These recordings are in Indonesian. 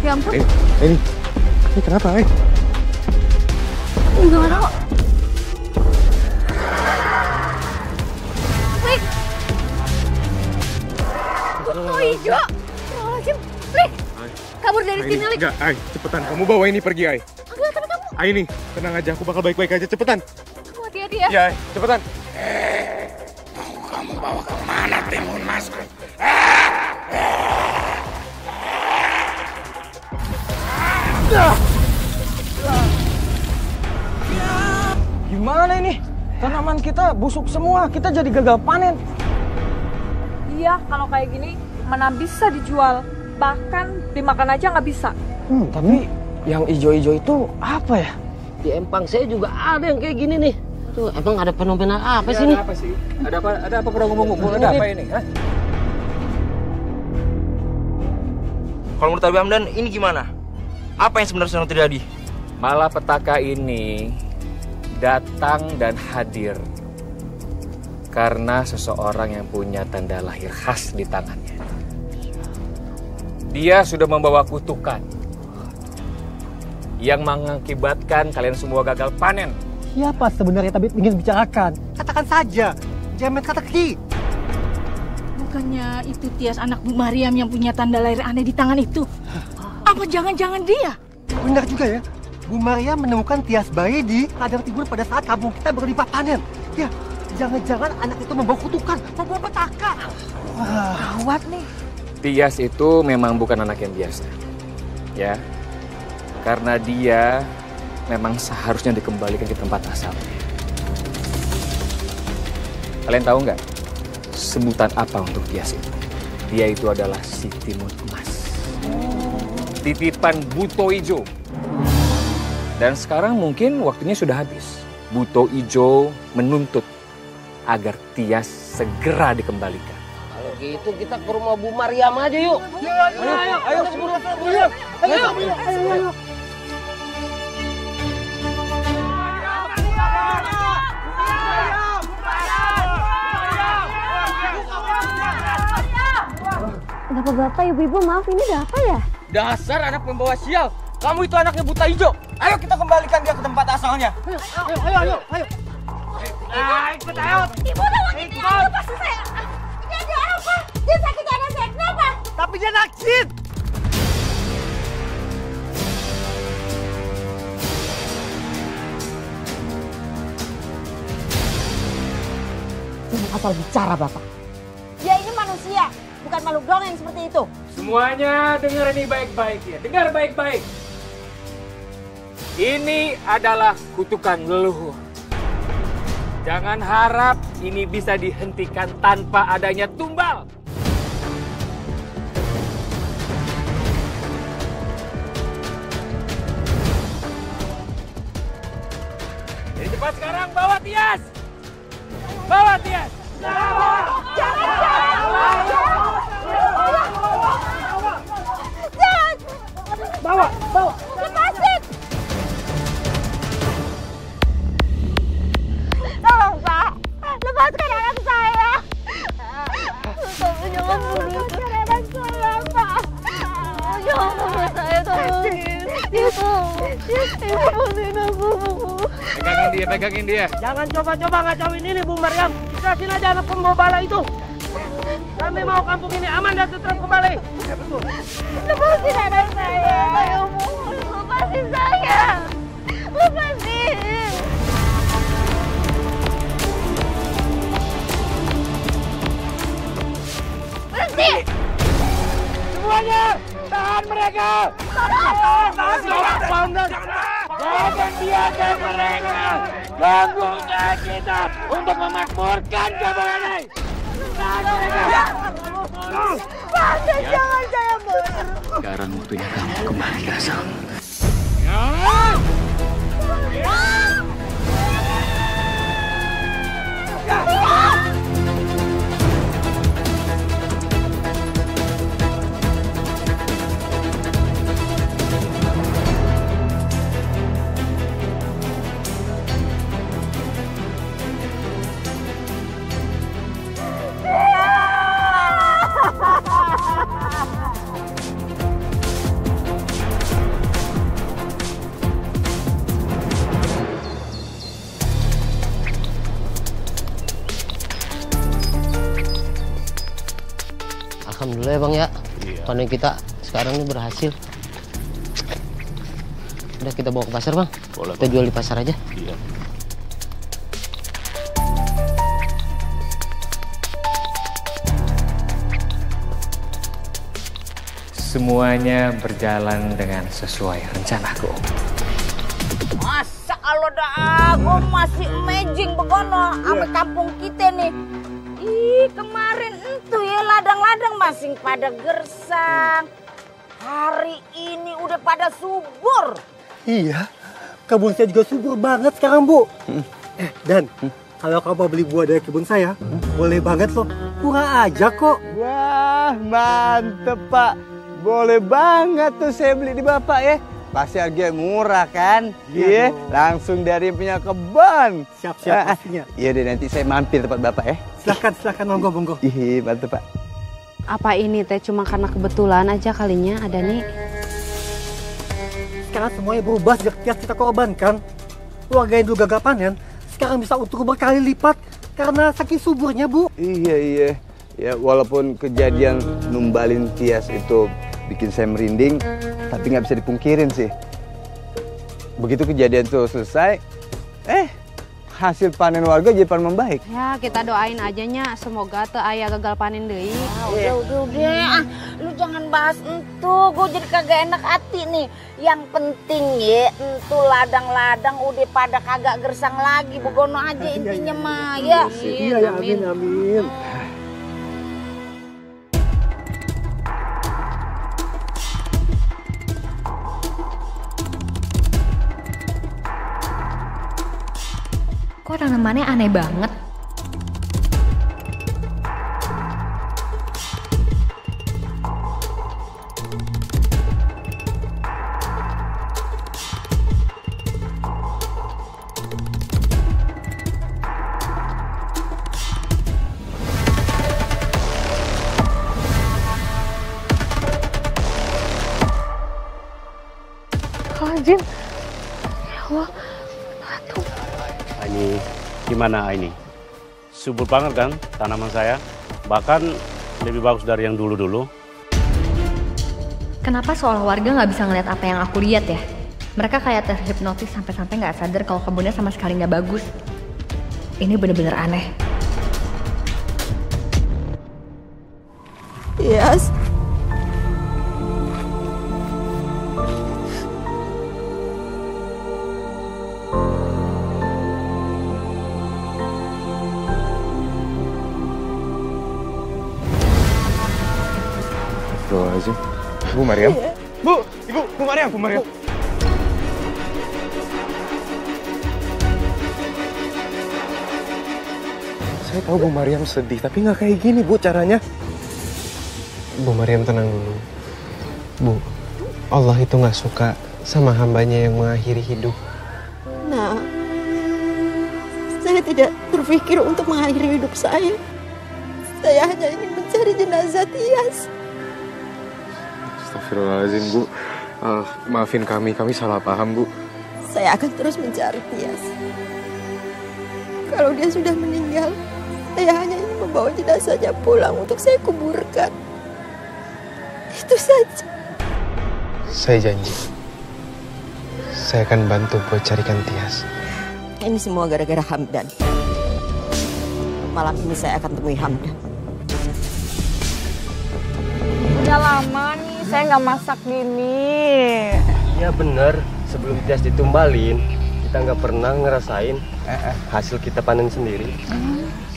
Ya ampun. Ini kenapa, Enggak tahu. Flik. Oh hijau. Flik. Kabur dari sini, Lik. Enggak, cepetan. Kamu bawa ini pergi, Enggak, tapi kamu. Nih, tenang aja. Aku bakal baik-baik aja. Cepetan. Kamu hati-hati ya. Ya, cepetan. Kamu bawa ke mana timun masku? Gimana ini? Tanaman kita busuk semua, kita jadi gagal panen. Iya, kalau kayak gini mana bisa dijual. Bahkan dimakan aja nggak bisa. Tapi yang ijo-ijo itu apa ya? Di empang saya juga ada yang kayak gini nih. Tuh, emang ada fenomena apa sih nih? Ada apa sih? Ada apa kurang ngomong-ngomong? Ada apa ini? Kalau menurut Abi Hamdan, ini gimana? Apa yang sebenarnya sedang terjadi? Malapetaka ini datang dan hadir karena seseorang yang punya tanda lahir khas di tangannya. Dia sudah membawa kutukan yang mengakibatkan kalian semua gagal panen. Siapa sebenarnya Tabib ingin bicarakan? Katakan saja. Jangan main kata-kata. Bukannya itu Tias anak Bu Mariam yang punya tanda lahir aneh di tangan itu? Apa jangan-jangan dia? Benar juga ya. Bu Maria menemukan Tias bayi di ladang timun pada saat kampung kita berlimpah panen. Ya, jangan-jangan anak itu membawa kutukan, membawa petaka. Gawat nih. Tias itu memang bukan anak yang biasa. Ya. Karena dia memang seharusnya dikembalikan ke tempat asalnya. Kalian tahu nggak sebutan apa untuk Tias itu? Dia itu adalah si timun emas. Titipan Buto Ijo. Dan sekarang mungkin waktunya sudah habis. Buto Ijo menuntut agar Tias segera dikembalikan. Kalau gitu kita ke rumah Bu Mariam aja yuk. Ayo. Kenapa Bapak, Ibu-ibu, maaf ini ada apa ya? Dasar anak pembawa sial. Kamu itu anaknya buta hijau. Ayo kita kembalikan dia ke tempat asalnya. Ayo. Ikut ayo. Ibu tolong ini, lepasin saya. Ini ada apa? Dia sakit anak saya, kenapa? Tapi dia naksin. Jangan asal bicara, Bapak. Dia ini manusia, bukan makhluk dongeng seperti itu. Semuanya dengar ini baik-baik ya. Dengar baik-baik. Ini adalah kutukan leluhur. Jangan harap ini bisa dihentikan tanpa adanya tumbal. Jadi cepat sekarang bawa Tias. Bawa Tias. Bawa. Lepasin. Tolong, Pak. Lepaskan anak saya. Tolong jangan bunuh anak saya, Pak. Jangan bunuh saya, tolong. Ibu lepasin aku. Pegangin dia. Jangan coba-coba ngacauin ini Bu Mariam. Kasih aja anak pembawa bala itu. Kami mau kampung ini aman dan tentram kembali. Lepasin anak saya. Ayo, lepasin saya. Lepasin. Berhenti. Semuanya, tahan mereka. Tahan. Jangan biarkan mereka ganggu usaha kita untuk memakmurkan kampung ini. Tahan mereka. Jangan saya mundur. Sekarang waktunya kamu kembali ke asal. ya Bang ya. Panen kita sekarang ini berhasil. Udah kita bawa ke pasar Bang. Boleh, kita jual di pasar aja. Iya. Semuanya berjalan dengan sesuai rencanaku. Masa kalau dah aku masih amazing begono sama kampung kita nih. Ih, kemarin itu ya ladang-ladang masing pada gersang. Hari ini udah pada subur. Iya, kebun saya juga subur banget sekarang, Bu. Dan kalau kamu mau beli buah dari kebun saya, boleh banget loh. Murah aja kok. Wah, mantep Pak. Boleh banget tuh saya beli di Bapak ya. Pasti harganya murah kan? Iya, langsung dari punya kebun. Siap-siap pastinya. Iya deh, nanti saya mampir tempat Bapak ya. Silahkan monggo. Iya, mantep Pak. Apa ini teh cuma karena kebetulan aja kalinya ada nih? Sekarang semuanya berubah sejak Tias kita korbankan. Warga yang dulu gagal panen, sekarang bisa untung berkali lipat karena saking suburnya, Bu. Iya. Ya, walaupun kejadian numbalin Tias itu bikin saya merinding, tapi nggak bisa dipungkirin sih. Begitu kejadian itu selesai, hasil panen warga jadi panen membaik. Ya kita doain aja nya, semoga teu aya gagal panen deui. Udah. Lu jangan bahas itu, gue jadi kagak enak hati nih. Yang penting ya, itu ladang-ladang udah pada kagak gersang lagi. Begono aja intinya mah ya. Iya, amin. Kok tanamannya aneh banget? Jin, ya Allah, batu. Ini gimana ini? Subur banget kan tanaman saya? Bahkan lebih bagus dari yang dulu-dulu. Kenapa seolah warga nggak bisa ngeliat apa yang aku lihat ya? Mereka kayak terhipnotis sampai-sampai nggak sadar kalau kebunnya sama sekali nggak bagus. Ini bener-bener aneh. Yes. Astagfirullahaladzim. Bu Mariam. Bu Mariam. Saya tahu Bu Mariam sedih, tapi nggak kayak gini Bu caranya. Bu Mariam tenang dulu. Bu, Allah itu nggak suka sama hambanya yang mengakhiri hidup. Nah, saya tidak berpikir untuk mengakhiri hidup saya. Saya hanya ingin mencari jenazah Tias. Astagfirullahaladzim Bu. Maafin kami salah paham Bu. Saya akan terus mencari Tias. Kalau dia sudah meninggal, saya hanya ingin membawa jenazahnya pulang untuk saya kuburkan. Itu saja. Saya janji, saya akan bantu buat carikan Tias. Ini semua gara-gara Hamdan. Malam ini saya akan temui Hamdan. Udah lama nih saya nggak masak gini. Iya bener, sebelum Tias ditumbalin, kita nggak pernah ngerasain hasil kita panen sendiri.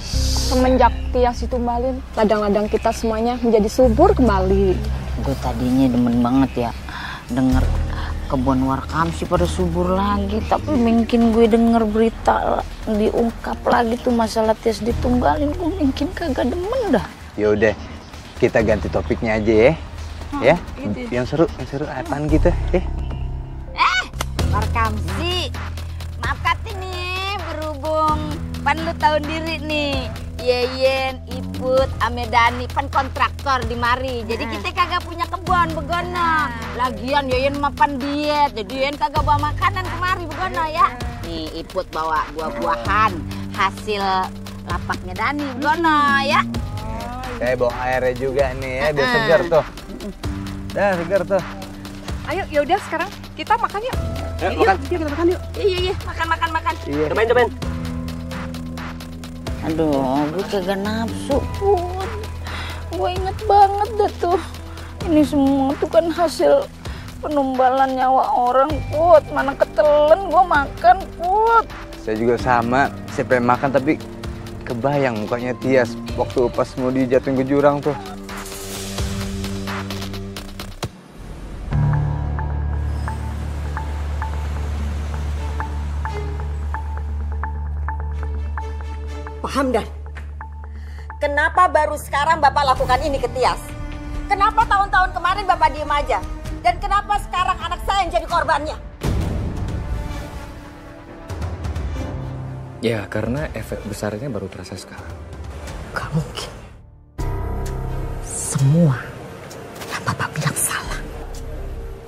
Semenjak Tias ditumbalin, ladang-ladang kita semuanya menjadi subur kembali. Gue tadinya demen banget ya denger kebun warkam sih pada subur lagi, tapi mungkin gue denger berita diungkap lagi tuh masalah Tias ditumbalin, gue mungkin kagak demen dah. Yaudah, kita ganti topiknya aja ya. Ya, gitu. yang seru apaan gitu ya? Warkam sih, maaf kati nih berhubung pan lu tahun diri nih. Yeyen, Iput, Amedani pan kontraktor di mari. Jadi kita kagak punya kebun begono. Lagian Yeyen mapan diet, jadi Yeyen kagak bawa makanan kemari begono ya. Nih Iput bawa buah-buahan hasil lapaknya Dani begono ya. Saya bawa airnya juga nih ya, biar segar tuh. Dah, segar tuh. Ayo, yaudah sekarang kita makan yuk. Yuk, makan. Kita makan yuk. Iya, makan. Iya. Cobain. Aduh, gue kagak nafsu, Put. Gue inget banget dah tuh. Ini semua tuh kan hasil penumbalan nyawa orang, Put. Mana ketelen gue makan, Put. Saya juga sama, saya pengen makan tapi kebayang mukanya Tias waktu pas mau dijatuhin ke jurang tuh. Pak Hamdan, kenapa baru sekarang Bapak lakukan ini ke Tias? Kenapa tahun-tahun kemarin Bapak diem aja? Dan kenapa sekarang anak saya yang jadi korbannya? Ya, karena efek besarnya baru terasa sekarang. Gak mungkin. Semua yang Bapak bilang salah.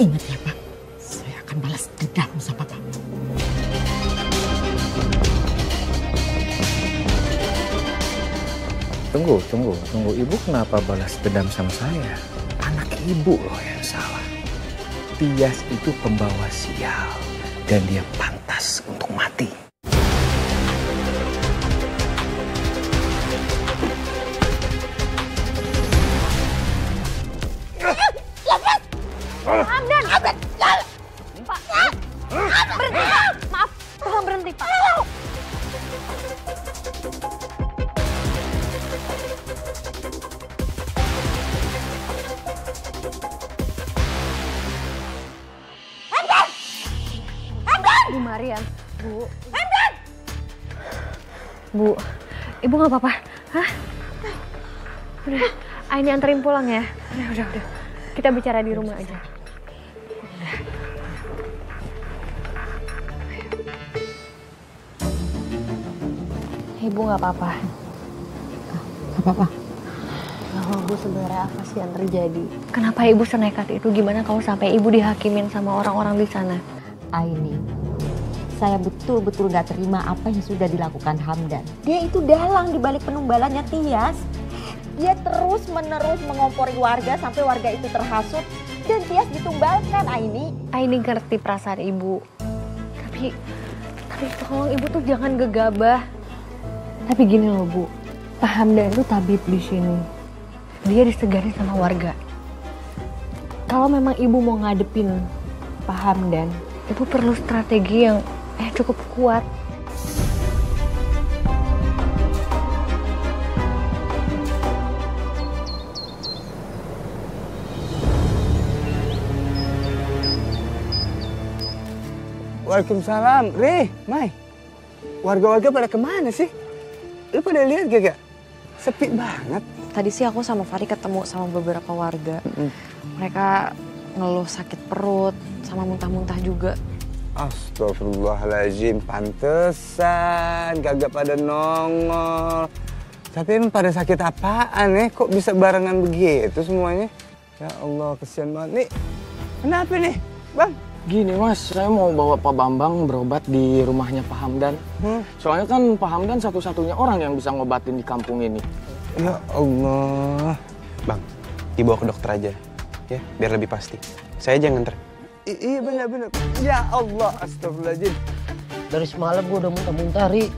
Ingat ya Pak, saya akan balas dendam sama Bapak. Tunggu. Ibu kenapa balas dendam sama saya? Anak ibu loh yang salah. Tias itu pembawa sial dan dia pantas untuk mati. Lepas! Hamdan! Pak! Berhenti Pak! Maaf, tolong berhenti Pak. Bu Mariam, Bu. Hamdan! Bu, Ibu nggak apa-apa? Hah? Udah, Aini anterin pulang ya. Udah. Kita bicara di rumah aja. Ibu nggak apa-apa. Gak apa-apa. Oh, Bu, sebenarnya apa sih yang terjadi? Kenapa Ibu senekat itu? Gimana kalau sampai Ibu dihakimin sama orang-orang di sana? Aini, saya betul-betul gak terima apa yang sudah dilakukan Hamdan. Dia itu dalang dibalik penumbalannya Tias. Dia terus-menerus mengompori warga sampai warga itu terhasut dan Tias ditumbalkan, Aini. Aini ngerti perasaan Ibu. Tapi tolong Ibu tuh jangan gegabah. Tapi gini loh Bu, Pak Hamdan itu tabib di sini. Dia disegani sama warga. Kalau memang Ibu mau ngadepin Pak Hamdan, Ibu perlu strategi yang cukup kuat. Waalaikumsalam, Rih, Mai. Warga-warga pada kemana sih? Lu pada lihat gak? Sepi banget. Tadi sih aku sama Fari ketemu sama beberapa warga. Mereka ngeluh sakit perut sama muntah-muntah juga. Astagfirullahaladzim, pantesan kagak pada nongol. Tapi emang pada sakit apaan ya? Kok bisa barengan begitu semuanya? Ya Allah, kesian banget. Nih, kenapa nih, Bang? Gini Mas, saya mau bawa Pak Bambang berobat di rumahnya Pak Hamdan. Soalnya kan Pak Hamdan satu-satunya orang yang bisa ngobatin di kampung ini. Ya Allah. Bang, dibawa ke dokter aja, ya, biar lebih pasti. Saya aja nganter. Iya benar-benar. Ya Allah, astagfirullahaladzim. Dari semalam gue udah muntah-muntah, Ri.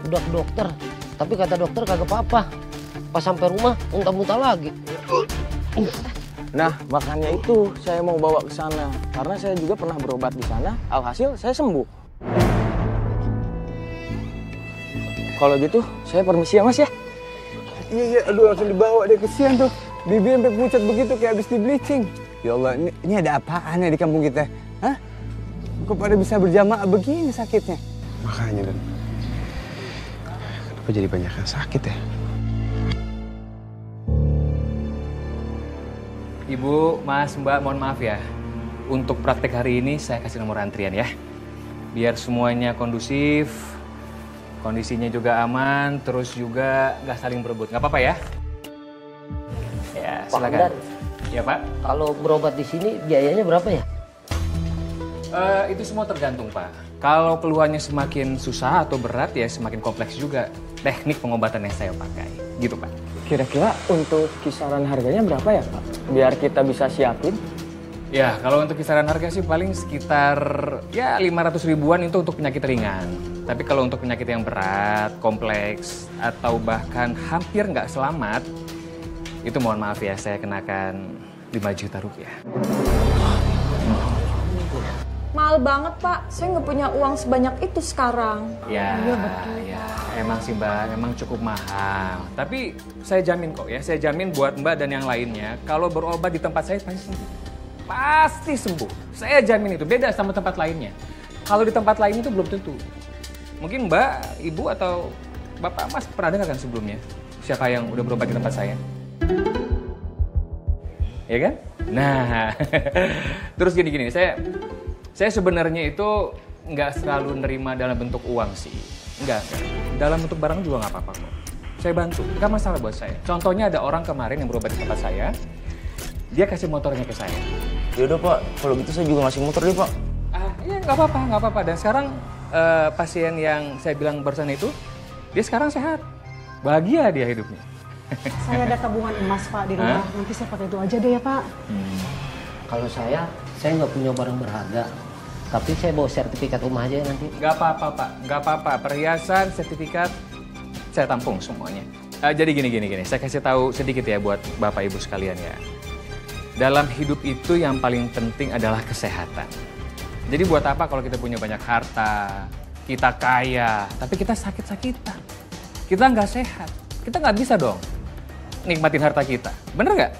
Udah ke dokter, tapi kata dokter kagak apa-apa. Pas sampai rumah, muntah-muntah lagi. Nah, makanya itu saya mau bawa ke sana. Karena saya juga pernah berobat di sana, alhasil saya sembuh. Kalau gitu, saya permisi ya Mas ya. Iya, aduh langsung dibawa deh, kesian tuh. Bibir sampai pucat begitu kayak habis di bleaching. Ya Allah, ini ada apaan ya di kampung kita? Hah? Kok pada bisa berjamaah begini sakitnya? Makanya, Dan. Kenapa jadi banyak yang sakit ya? Ibu, Mas, Mbak, mohon maaf ya. Untuk praktek hari ini saya kasih nomor antrian ya. Biar semuanya kondusif, kondisinya juga aman, terus juga nggak saling berebut. Nggak apa-apa ya? Ya, silakan. Ya Pak. Kalau berobat di sini biayanya berapa ya? Itu semua tergantung Pak. Kalau keluhannya semakin susah atau berat ya semakin kompleks juga teknik pengobatan yang saya pakai. Gitu Pak. Kira-kira untuk kisaran harganya berapa ya Pak? Biar kita bisa siapin. Ya, kalau untuk kisaran harga sih paling sekitar ya 500 ribuan itu untuk penyakit ringan. Tapi kalau untuk penyakit yang berat, kompleks, atau bahkan hampir nggak selamat, itu mohon maaf ya, saya kenakan 5 juta rupiah. Mahal banget Pak, saya nggak punya uang sebanyak itu sekarang. Ya, ya, emang sih Mbak, emang cukup mahal. Tapi saya jamin kok ya, saya jamin buat Mbak dan yang lainnya, kalau berobat di tempat saya pasti sembuh. Pasti sembuh. Saya jamin itu, beda sama tempat lainnya. Kalau di tempat lain itu belum tentu. Mungkin Mbak, Ibu, atau Bapak Mas pernah dengar kan sebelumnya? Siapa yang udah berobat di tempat saya? Ya kan? Nah, terus gini-gini, saya sebenarnya itu nggak selalu nerima dalam bentuk uang sih. Enggak. Dalam bentuk barang juga nggak apa-apa kok. Saya bantu, nggak masalah buat saya. Contohnya ada orang kemarin yang berobat di tempat saya, dia kasih motornya ke saya. Yaudah Pak, kalau gitu saya juga ngasih motor deh Pak. Iya nggak apa-apa. Dan sekarang pasien yang saya bilang barusan itu, dia sekarang sehat. Bahagia dia hidupnya. Saya ada tabungan emas Pak di rumah, nanti saya pakai itu aja deh ya Pak. Kalau saya nggak punya barang berharga. Tapi saya bawa sertifikat rumah aja nanti. Nggak apa-apa Pak, nggak apa-apa. Perhiasan, sertifikat, saya tampung semuanya. Jadi gini, saya kasih tahu sedikit ya buat Bapak Ibu sekalian ya. Dalam hidup itu yang paling penting adalah kesehatan. Jadi buat apa kalau kita punya banyak harta, kita kaya, tapi kita sakit-sakitan. Kita nggak sehat, kita nggak bisa dong nikmatin harta kita. Bener nggak?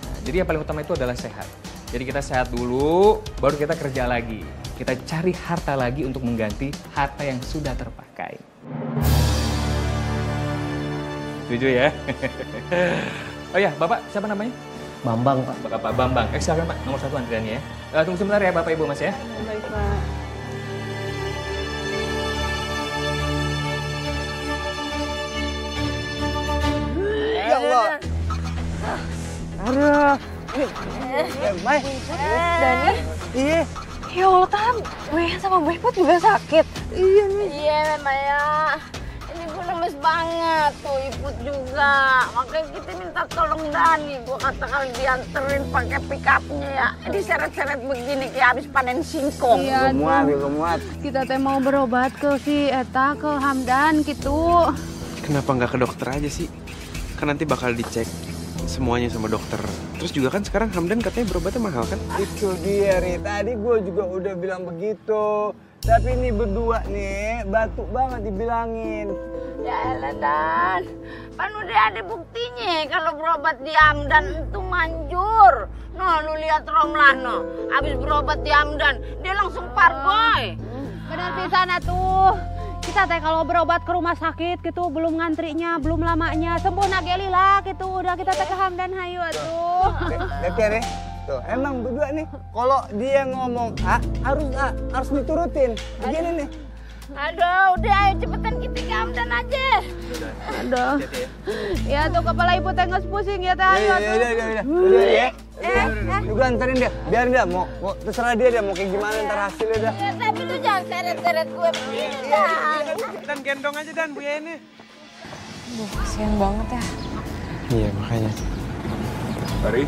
Nah, jadi yang paling utama itu adalah sehat. Jadi kita sehat dulu, baru kita kerja lagi. Kita cari harta lagi untuk mengganti harta yang sudah terpakai. Setuju ya? Oh ya, Bapak siapa namanya? Bambang, Pak. Bapak Bambang. Silakan Pak, nomor 1 antriannya ya. Tunggu sebentar ya Bapak Ibu Mas ya. Baik Pak. Ya Allah. Aduh. Mai. Dani? Iya. Ya Allah, Tam. Boyan sama Bu Iput juga sakit. Iya, Maya. Ini gue lemes banget, tuh Iput juga. Makanya kita minta tolong Dani. Gue kata kali dianterin pakai pick-up-nya ya. Ini seret-seret begini kayak habis panen singkong. Iya, muat. Kita teh mau berobat ke si Eta, ke Hamdan gitu. Kenapa nggak ke dokter aja sih? Kan nanti bakal dicek semuanya sama dokter. Terus juga kan sekarang Hamdan katanya berobatnya mahal kan? Itu dia, Ri. Tadi gue juga udah bilang begitu. Tapi ini berdua nih, batuk banget dibilangin. Ya elah, Dan. Kan udah ada buktinya kalau berobat di Hamdan itu manjur. Noh, lu lihat Romlah, noh. Habis berobat di Hamdan, dia langsung parboy. Benar pisan atuh. Kita teh kalau berobat ke rumah sakit gitu belum ngantrinya, belum lamanya, sembuh nageli lah gitu. Udah kita teh ke Hamdan hayu atuh. Lihat ya, Re. Tuh, emang berdua nih, kalau dia ngomong A, harus diturutin. Begini nih. Aduh, udah ayo cepetan kita ke Hamdan aja. Aduh. Ya tuh kepala ibu teh geus pusing ya teh hayu atuh. Udah ya. Juga anterin dia, biarin dia, mau terserah dia mau kayak gimana ntar hasilnya dah. Ya, tapi lu jangan seret-seret gue begini, Dan. Dan gendong aja Dan, Bu Yeni. Duh, kasihan banget ya. Iya, makanya. Mari.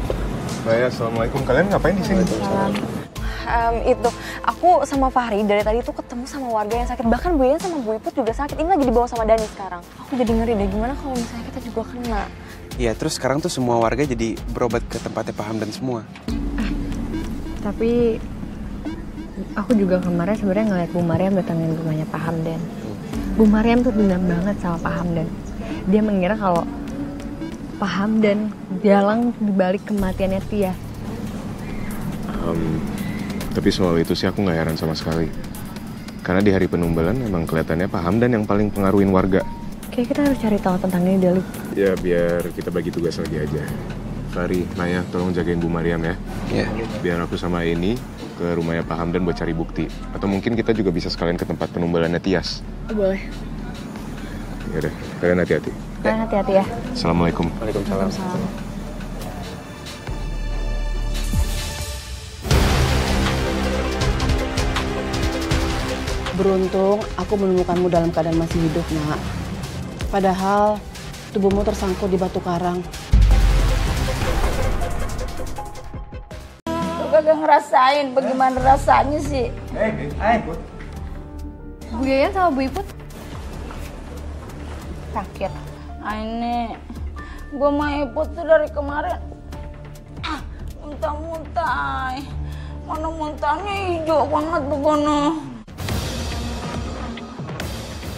Maya, assalamualaikum. Kalian ngapain di sini? Itu aku sama Fahri dari tadi tuh ketemu sama warga yang sakit. Bahkan Bu Yen sama Bu Iput juga sakit. Ini lagi dibawa sama Dani sekarang. Aku jadi ngeri deh, gimana kalau misalnya kita juga kena. Iya, terus sekarang tuh semua warga jadi berobat ke tempatnya Pak Hamdan semua. Tapi aku juga kemarin sebenarnya ngeliat Bu Mariam datangin rumahnya Pak Hamdan. Bu Mariam tuh dendam banget sama Pak Hamdan. Dia mengira kalau Pak Hamdan dalang dibalik kematiannya Tia. Tapi soal itu sih aku nggak heran sama sekali. Karena di hari penumbalan emang kelihatannya Pak Hamdan yang paling pengaruhin warga. Kayak kita harus cari tahu tentang ini dulu. Ya biar kita bagi tugas lagi aja. Fahri, Maya, tolong jagain Bu Mariam ya. Iya. Biar aku sama ini ke rumahnya Pak Hamdan buat cari bukti. Atau mungkin kita juga bisa sekalian ke tempat penumbalannya Tias. Boleh. Yaudah, kalian hati-hati. Kalian hati-hati ya. Assalamualaikum. Waalaikumsalam. Beruntung aku menemukanmu dalam keadaan masih hidup, Nak. Padahal tubuhmu tersangkut di batu karang. Lu kagak ngerasain bagaimana rasanya sih? Bu Yayan sama Bu Iput Sakit. Ini gua sama Iput tuh dari kemarin muntah-muntah. Mana muntahnya hijau banget begono.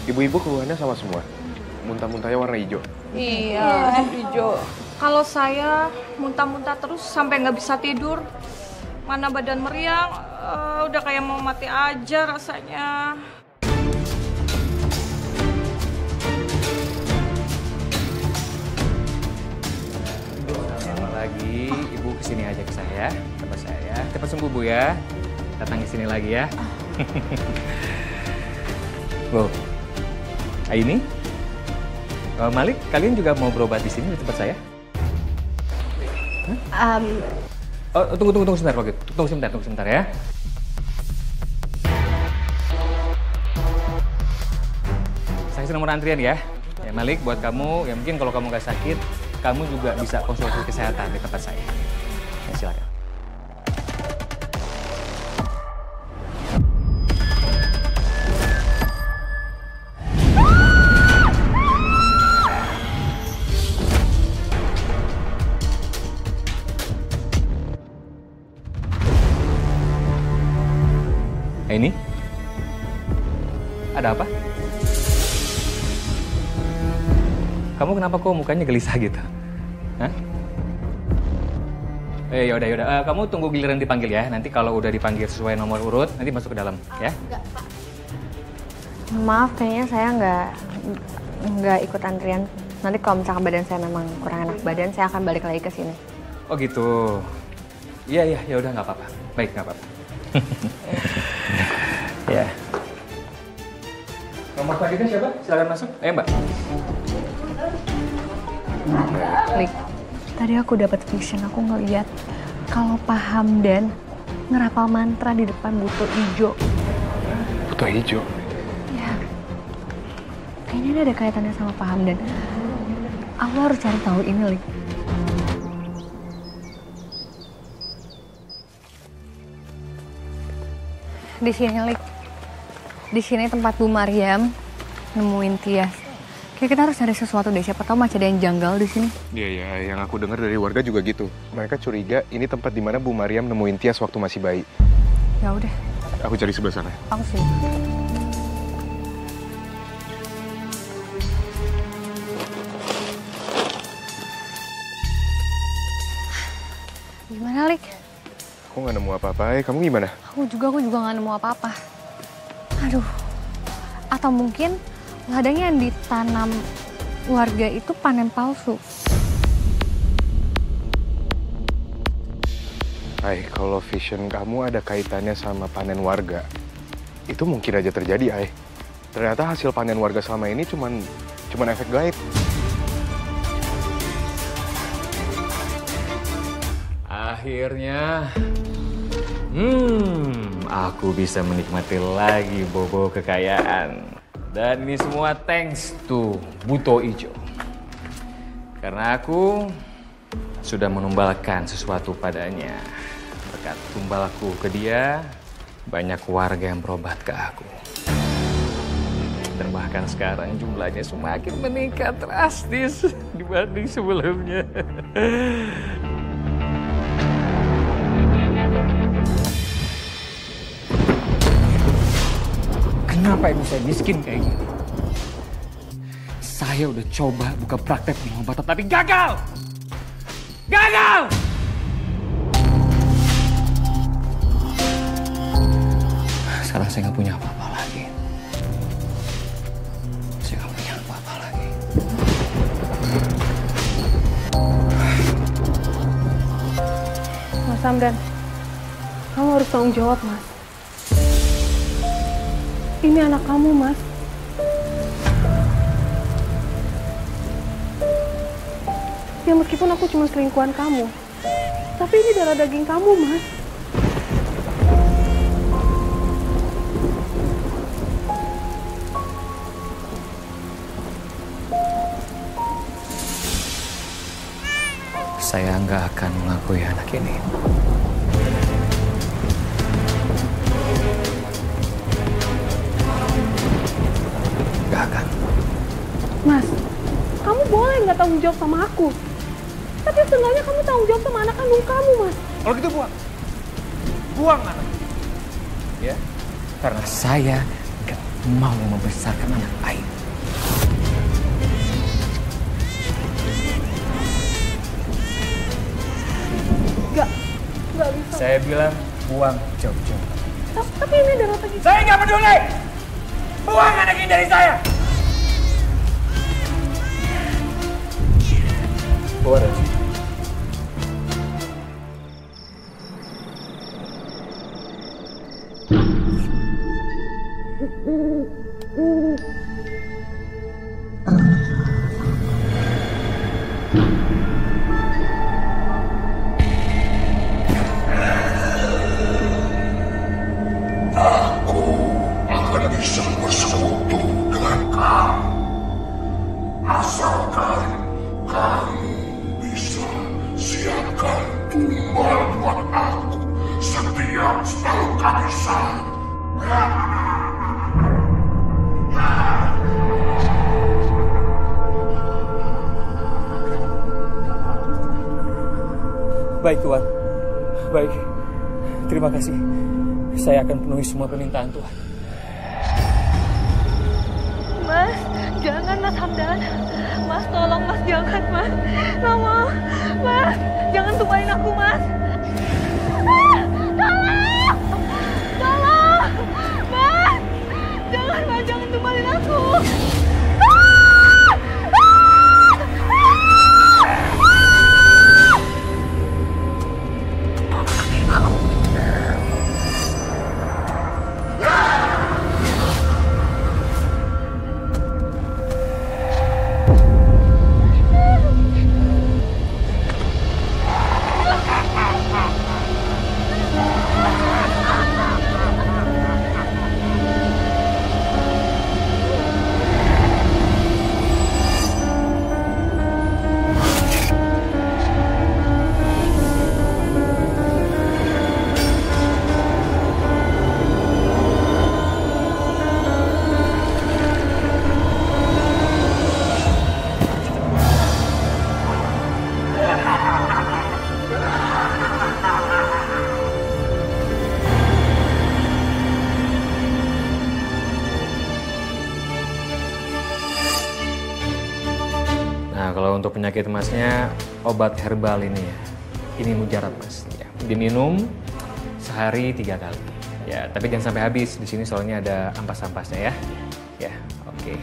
Ibu-ibu keluhannya sama semua. Muntah-muntahnya warna hijau. Iya, hijau. Kalau saya muntah-muntah terus sampai nggak bisa tidur. Mana badan meriang, udah kayak mau mati aja rasanya. Lama lagi, Ibu kesini aja ke saya, tempat saya. Cepat sembuh Bu ya. Datang ke sini lagi ya. Loh, Aini, Malik, kalian juga mau berobat di sini di tempat saya? Oh, tunggu sebentar Pak. Tunggu sebentar ya. Saya kasih nomor antrian ya. Ya Malik, buat kamu, ya mungkin kalau kamu nggak sakit, kamu juga bisa konsultasi kesehatan di tempat saya. Ya, silakan. Ini? Ada apa? Kamu kenapa kok mukanya gelisah gitu? Hah? Yaudah. Kamu tunggu giliran dipanggil ya. Nanti kalau udah dipanggil sesuai nomor urut, nanti masuk ke dalam, ya? Enggak, Pak. Maaf, kayaknya saya nggak ikut antrian. Nanti kalau misalkan badan saya memang kurang enak badan, saya akan balik lagi ke sini. Oh gitu. Iya, ya udah nggak apa-apa. Baik, nggak apa-apa. Ya. Nomor selanjutnya siapa? Silakan masuk. Ayo Mbak. Lik, tadi aku dapat vision, aku ngeliat kalau Pak Hamdan ngerapal mantra di depan buto hijau. Buto hijau? Ya, kayaknya ini ada kaitannya sama Pak Hamdan. Aku harus cari tahu ini, Lik. Di sini, Lik. Di sini tempat Bu Maryam nemuin Tias. Kayak kita harus cari sesuatu deh, siapa tahu masih ada yang janggal di sini. Iya, yang aku dengar dari warga juga gitu. Mereka curiga ini tempat di mana Bu Maryam nemuin Tias waktu masih bayi. Ya udah. Aku cari sebelah sana. Aku sih. Gimana, Lik? Aku nggak nemu apa-apa. Kamu gimana? Aku juga nggak nemu apa-apa. Aduh. Atau mungkin ladang yang ditanam warga itu panen palsu. Kalau vision kamu ada kaitannya sama panen warga, itu mungkin aja terjadi, Ternyata hasil panen warga selama ini cuman efek gaib. Akhirnya, aku bisa menikmati lagi bobo kekayaan. Dan ini semua thanks to Buto Ijo. Karena aku sudah menumbalkan sesuatu padanya. Berkat tumbalku ke dia, banyak warga yang berobat ke aku. Dan bahkan sekarang jumlahnya semakin meningkat drastis dibanding sebelumnya. Kenapa ini saya miskin kayak gini? Saya udah coba buka praktek pengobatan tapi gagal! Gagal! Sekarang saya nggak punya apa-apa lagi. Saya nggak punya apa-apa lagi. Mas Hamdan, kamu harus tanggung jawab, Mas. Ini anak kamu, Mas. Ya meskipun aku cuma selingkuhan kamu, tapi ini darah daging kamu, Mas. saya nggak akan mengakui anak ini. Nggak akan. Mas, kamu boleh nggak tanggung jawab sama aku. Tapi seenggaknya kamu tanggung jawab sama anak kandung kamu, Mas. Kalau gitu buang. Buang anak. Ya, karena saya nggak mau membesarkan anak Ain. Nggak bisa. Saya bilang buang jauh-jauh. Tapi ini adalah lagi. Saya nggak peduli. Buang anak ini dari saya. Keluar dari sini. Aku akan bisa bersekutu dengan kamu. Asalkan kamu bisa siapkan tumbal buat aku setiap setahun kehabisan. Baik Tuhan, baik. Terima kasih. Saya akan penuhi semua permintaan Tuhan. Mas, jangan Mas Hamdan. Mas, tolong Mas, jangan Mas. Nggak mau. Mas, jangan tumbalin aku Mas. Tolong! Tolong! Mas! Jangan Mas, jangan tumbalin aku. Nah, kalau untuk penyakit Masnya, obat herbal ini ya. Ini mujarab Mas. Ya, diminum sehari 3 kali. Ya, tapi jangan sampai habis. Di sini soalnya ada ampas-ampasnya ya. Ya, oke.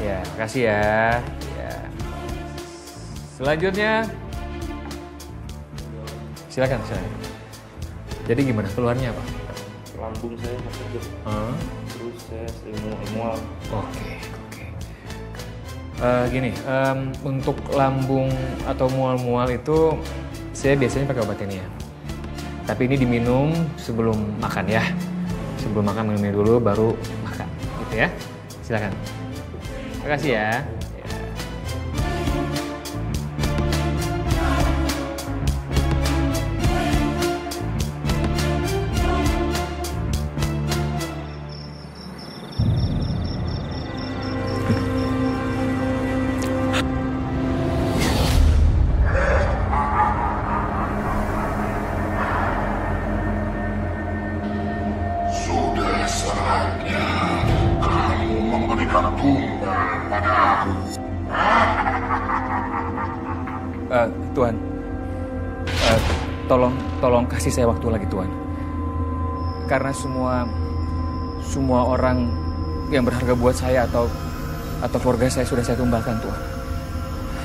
Ya, makasih ya. Ya. Selanjutnya, silakan. Jadi gimana keluarnya apa? Lambung saya sakit. Terus saya sering mual. Oke. Gini, untuk lambung atau mual-mual itu saya biasanya pakai obat ini ya. Tapi ini diminum sebelum makan ya. Sebelum makan minumnya dulu baru makan, gitu ya. Silakan. Makasih ya. Sudah saatnya kamu memberikan tumbal pada aku. Tuhan, tolong kasih saya waktu lagi Tuhan. Karena semua orang yang berharga buat saya atau keluarga saya sudah saya tumbalkan Tuhan.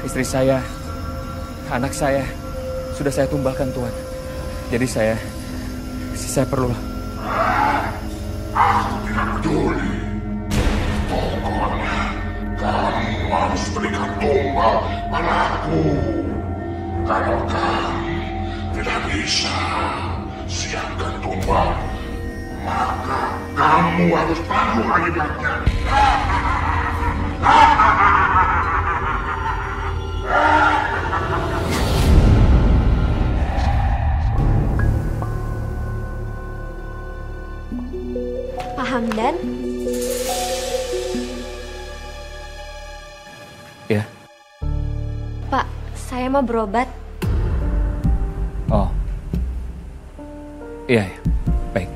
Istri saya, anak saya sudah saya tumbalkan Tuhan. Jadi saya perlu. Aku tidak peduli. Pokoknya kamu harus berikan tumbal pada aku. Kalau kamu tidak bisa siapkan tumbal, maka kamu harus tanggung akibatnya. Hamdan? Ya. Pak, saya mau berobat. Oh. Iya, ya. Baik.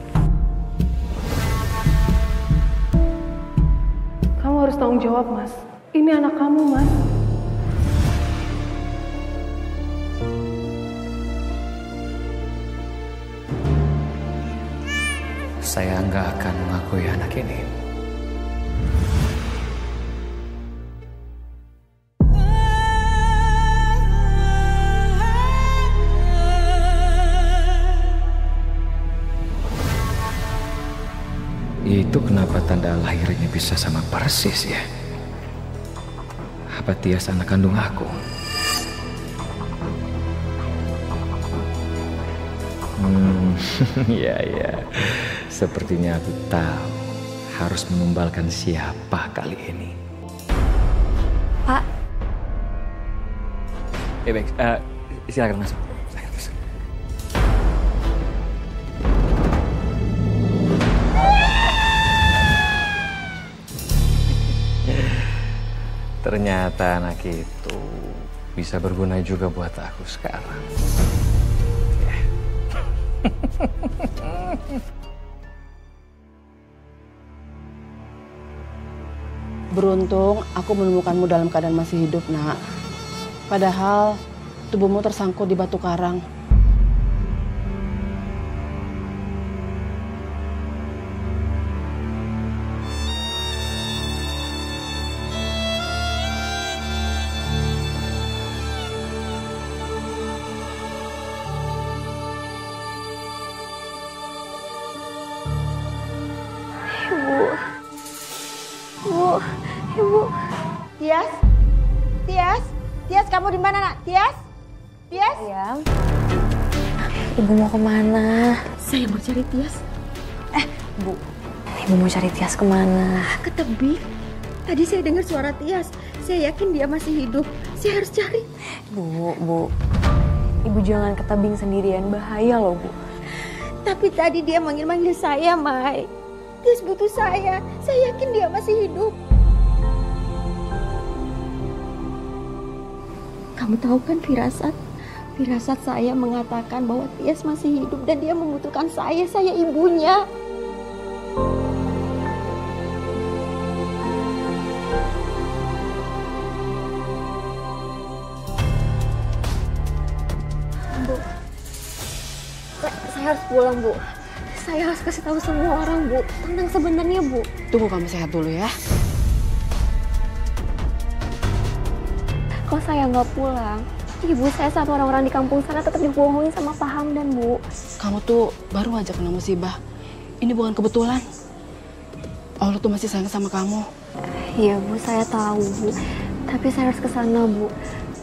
Kamu harus tanggung jawab, Mas. Ini anak kamu, Mas. Saya nggak akan mengakui anak ini. Itu kenapa tanda lahirnya bisa sama persis ya? Apa Tias anak kandung aku? Ya. Sepertinya aku tahu harus menumbalkan siapa kali ini. Pak. Baik, silakan masuk. Ternyata anak itu bisa berguna juga buat aku sekarang. Beruntung aku menemukanmu dalam keadaan masih hidup, Nak. Padahal tubuhmu tersangkut di batu karang. Ibu. Tias, kamu di mana, Nak? Tias? Sayang. Ibu mau kemana? Saya mau cari Tias. Bu. Ibu mau cari Tias kemana? Ke tebing. Tadi saya dengar suara Tias. Saya yakin dia masih hidup. Saya harus cari. Bu. Ibu jangan ke tebing sendirian. Bahaya loh, Bu. Tapi tadi dia manggil-manggil saya, Mai. Tias butuh saya. Saya yakin dia masih hidup. Kamu tahu kan firasat? Firasat saya mengatakan bahwa Tias masih hidup dan dia membutuhkan saya ibunya. Bu, saya harus pulang, Bu. Saya harus kasih tahu semua orang, Bu, tentang sebenarnya, Bu. Tunggu kamu sehat dulu ya. Kalau saya nggak pulang, ibu saya sama orang-orang di kampung sana tetap dibohongin sama Pak Hamdan, Bu. Kamu tuh baru aja kena musibah. Ini bukan kebetulan. Allah tuh masih sayang sama kamu. Iya, Bu, saya tahu, Bu. Tapi saya harus ke sana, Bu.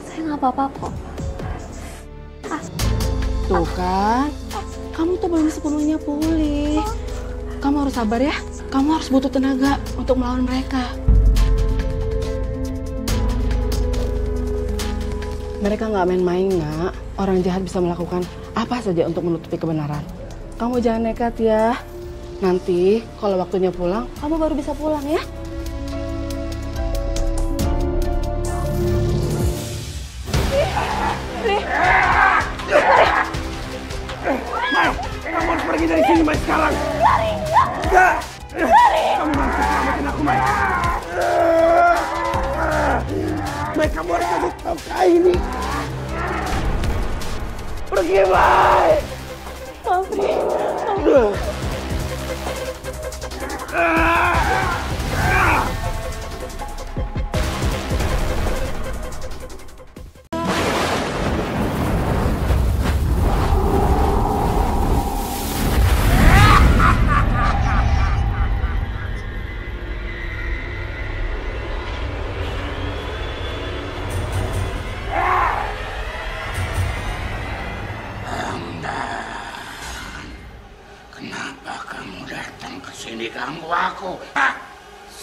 Saya nggak apa-apa kok. Tuh kan, kamu tuh belum sepenuhnya pulih. Kamu harus sabar ya. Kamu harus butuh tenaga untuk melawan mereka. Mereka nggak main-main, Nak. Orang jahat bisa melakukan apa saja untuk menutupi kebenaran. Kamu jangan nekat ya. Nanti kalau waktunya pulang, kamu baru bisa pulang ya. Mai, kamu harus pergi dari sini, Mai, sekarang. Enggak. Kamu harus selamatin aku, Mai. Mai, kamu harus kasih tahu kayak ini. Pergi, Mai.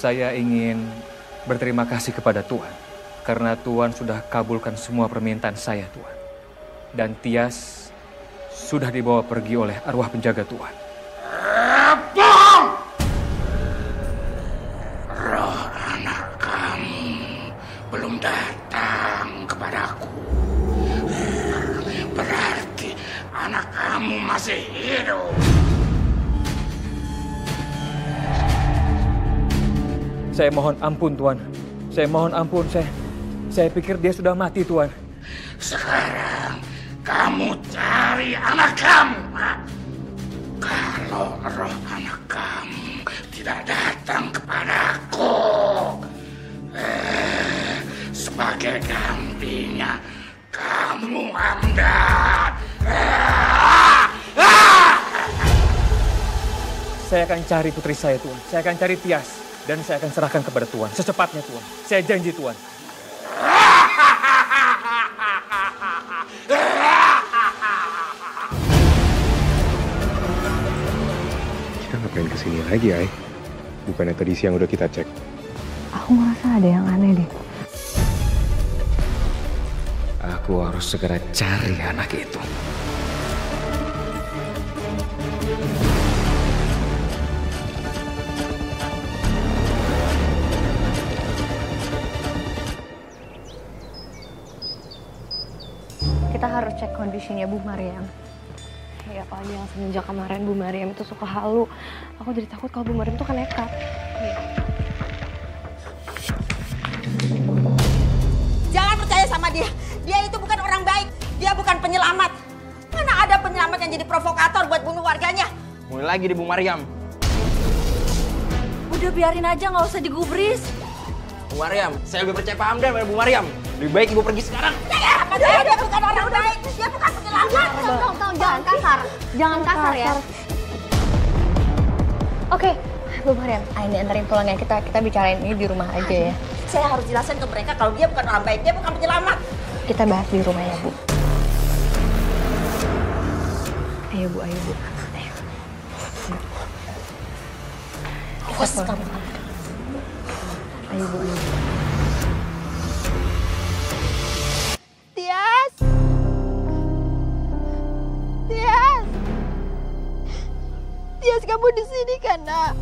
Saya ingin berterima kasih kepada Tuhan karena Tuhan sudah kabulkan semua permintaan saya, Tuhan. Dan Tias sudah dibawa pergi oleh arwah penjaga Tuhan. Bohong! hidup. Saya mohon ampun, Tuan. Saya mohon ampun. Saya pikir dia sudah mati, Tuan. Sekarang kamu cari anak kamu. Kalau roh anak kamu tidak datang kepadaku, sebagai gantinya kamu Hamdan. Saya akan cari putri saya, Tuan. Saya akan cari Tias. Dan saya akan serahkan kepada Tuan. Secepatnya, Tuan. Saya janji, Tuan. Kita ngapain kesini lagi, Ai? Bukannya tadi siang udah kita cek. Aku ngerasa ada yang aneh deh. Aku harus segera cari anak itu. Kita harus cek kondisinya Bu Maryam. Ya apalagi yang semenjak kemarin Bu Maryam itu suka halu. Aku jadi takut kalau Bu Maryam tuh kan nekat. Jangan percaya sama dia. Dia itu bukan orang baik. Dia bukan penyelamat. Mana ada penyelamat yang jadi provokator buat bunuh warganya? Mulai lagi di Bu Maryam. Udah biarin aja, nggak usah digubris. Bu Maryam, saya lebih percaya Pak Hamdan daripada Bu Maryam. Lebih baik Ibu pergi sekarang. Dia bukan orang baik. Dia bukan penyelamat. Tolong, jangan kasar. Jangan kasar ya. Oke, Bu Maryam, ini anterin pulang ya. Kita bicarain ini di rumah aja ya. Saya harus jelasin ke mereka kalau dia bukan orang baik. Dia bukan penyelamat. Kita bahas di rumah ya, Bu. Ayo, Bu. Ayo. Awas kamu. Ayo, Bu. Tias! Tias! Tias, kamu di sini kan, Nak?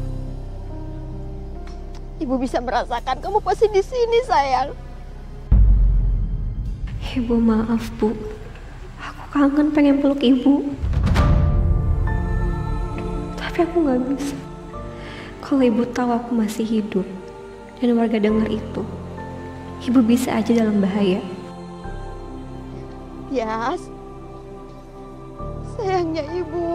Ibu bisa merasakan kamu pasti di sini, sayang. Ibu maaf, Bu. Aku kangen pengen peluk Ibu. Tapi aku nggak bisa. Kalau Ibu tahu aku masih hidup dan warga dengar itu, Ibu bisa aja dalam bahaya. Tias, sayangnya Ibu.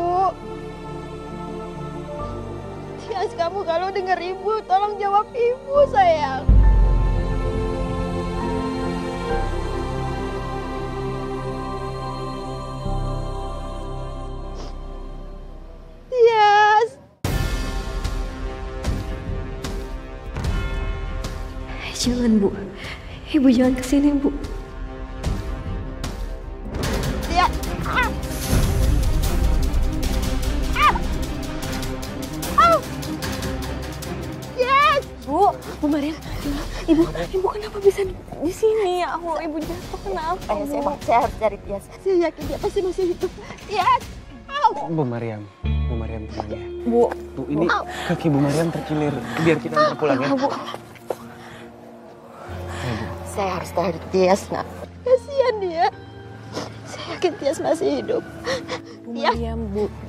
Tias, kamu kalau dengar Ibu, tolong jawab Ibu, sayang. Tias. Jangan, Bu. Ibu jangan kesini, Bu. Tias. Yes. Bu Maryam, Ibu kenapa bisa di sini? Ibu jatuh kenapa? Saya harus cari Tias. Saya yakin dia pasti masih hidup. Tias. Bu Maryam tenang ya. Bu, ini kaki Bu Maryam terkilir. Biar kita antar pulang ya. Bu. Saya harus cari Tias, Nak. Kasihan dia. Saya yakin Tias masih hidup. Bu Maryam,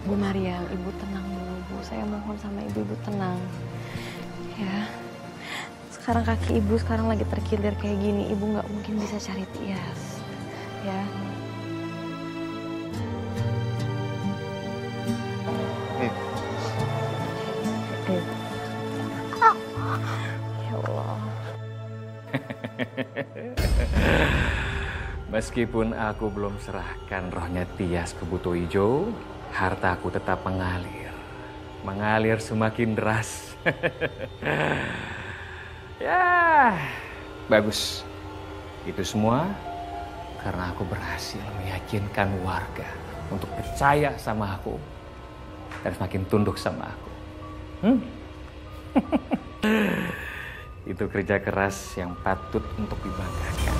Bu Maryam, Ibu tenang dulu, Bu. Saya mohon sama Ibu tenang. Ya. Sekarang kaki Ibu lagi terkilir kayak gini. Ibu nggak mungkin bisa cari Tias. Ya. Ya Allah. Meskipun aku belum serahkan rohnya Tias ke Buto Ijo, hartaku tetap mengalir. Mengalir semakin deras. Ya, bagus. Itu semua karena aku berhasil meyakinkan warga untuk percaya sama aku dan semakin tunduk sama aku. Itu kerja keras yang patut untuk dibanggakan.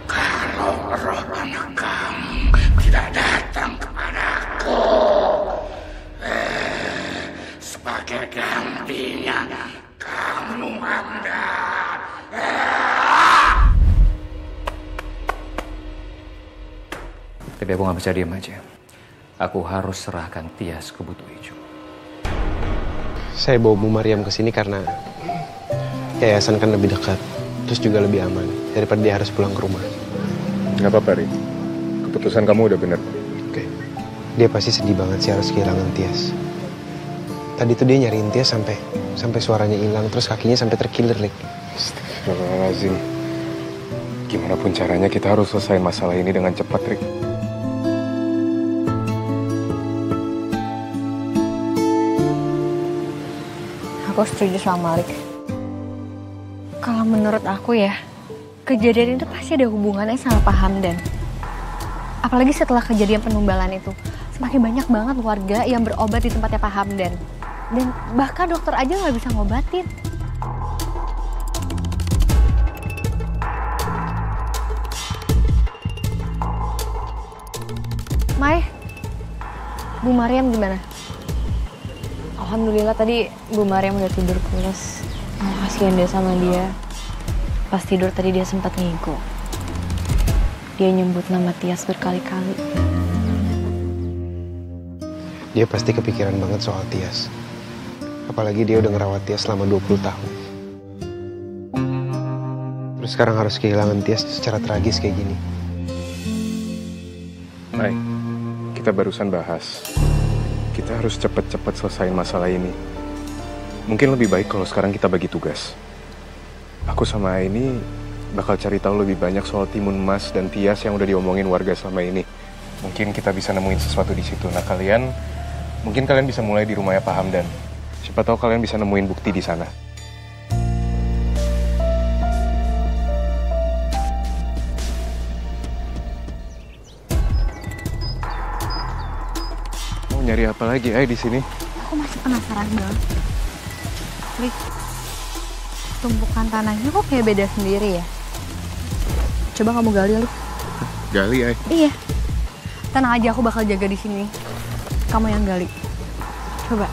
Kalau roh anak kamu tidak datang kepadaku, sebagai gantinya kamu Hamdan. Tapi aku nggak bisa diam aja. Aku harus serahkan Tias ke Butuh Ijo. Saya bawa Bu Mariam ke sini karena yayasan kan lebih dekat, terus juga lebih aman daripada dia harus pulang ke rumah. Nggak apa-apa, Ri. Keputusan kamu udah benar. Oke. Dia pasti sedih banget sih harus kehilangan Tias. Tadi tuh dia nyariin Tias sampai suaranya hilang, terus kakinya sampai terkilir, Rik. Astagfirullahaladzim. Gimana pun caranya kita harus selesai masalah ini dengan cepat, Rik. Aku setuju sama Malik. Kalau menurut aku ya, kejadian itu pasti ada hubungannya sama Pak Hamdan. Apalagi setelah kejadian penumbalan itu, semakin banyak banget warga yang berobat di tempatnya Pak Hamdan. Dan bahkan dokter aja nggak bisa ngobatin. Mai, Bu Mariam gimana? Alhamdulillah tadi Bu Mariam udah tidur pulas. Kasihan deh sama dia. Pas tidur tadi dia sempat ngigo. Dia nyebut nama Tias berkali-kali. Dia pasti kepikiran banget soal Tias. Apalagi dia udah ngerawat Tias selama 20 tahun. Terus sekarang harus kehilangan Tias secara tragis kayak gini. Hai, kita barusan bahas. Kita harus cepat-cepat selesaiin masalah ini. Mungkin lebih baik kalau sekarang kita bagi tugas. Aku sama Aini bakal cari tahu lebih banyak soal Timun Mas dan Tias yang udah diomongin warga selama ini. Mungkin kita bisa nemuin sesuatu di situ. Nah mungkin kalian bisa mulai di rumahnya Pak Hamdan. Siapa tahu kalian bisa nemuin bukti di sana. Nyari apa lagi, di sini? Aku masih penasaran banget. Rik, tumpukan tanahnya kok kayak beda sendiri ya? Coba kamu gali, Lik. Gali, Iya. Tenang aja, aku bakal jaga di sini. Kamu yang gali. Coba.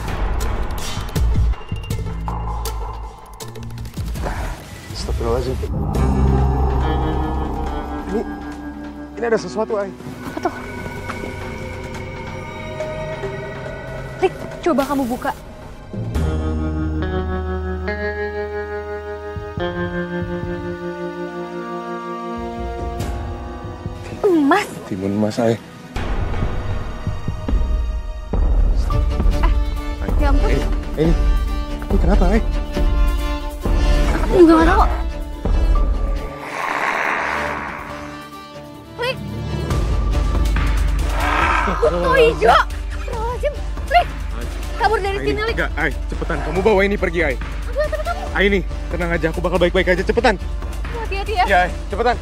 Astagfirullahaladzim. Ini ada sesuatu, Apa tuh? Rik, coba kamu buka. Emas. Timun Mas, Ya ampun. Ini kenapa, Aku juga nggak tahu. Rik. Butuh Ijo. Rik, kabur dari sini, Lik. Enggak, cepetan. Kamu bawa ini pergi, Ini, tenang aja. Aku bakal baik-baik aja. Cepetan. Hati-hati ya. Iya, cepetan.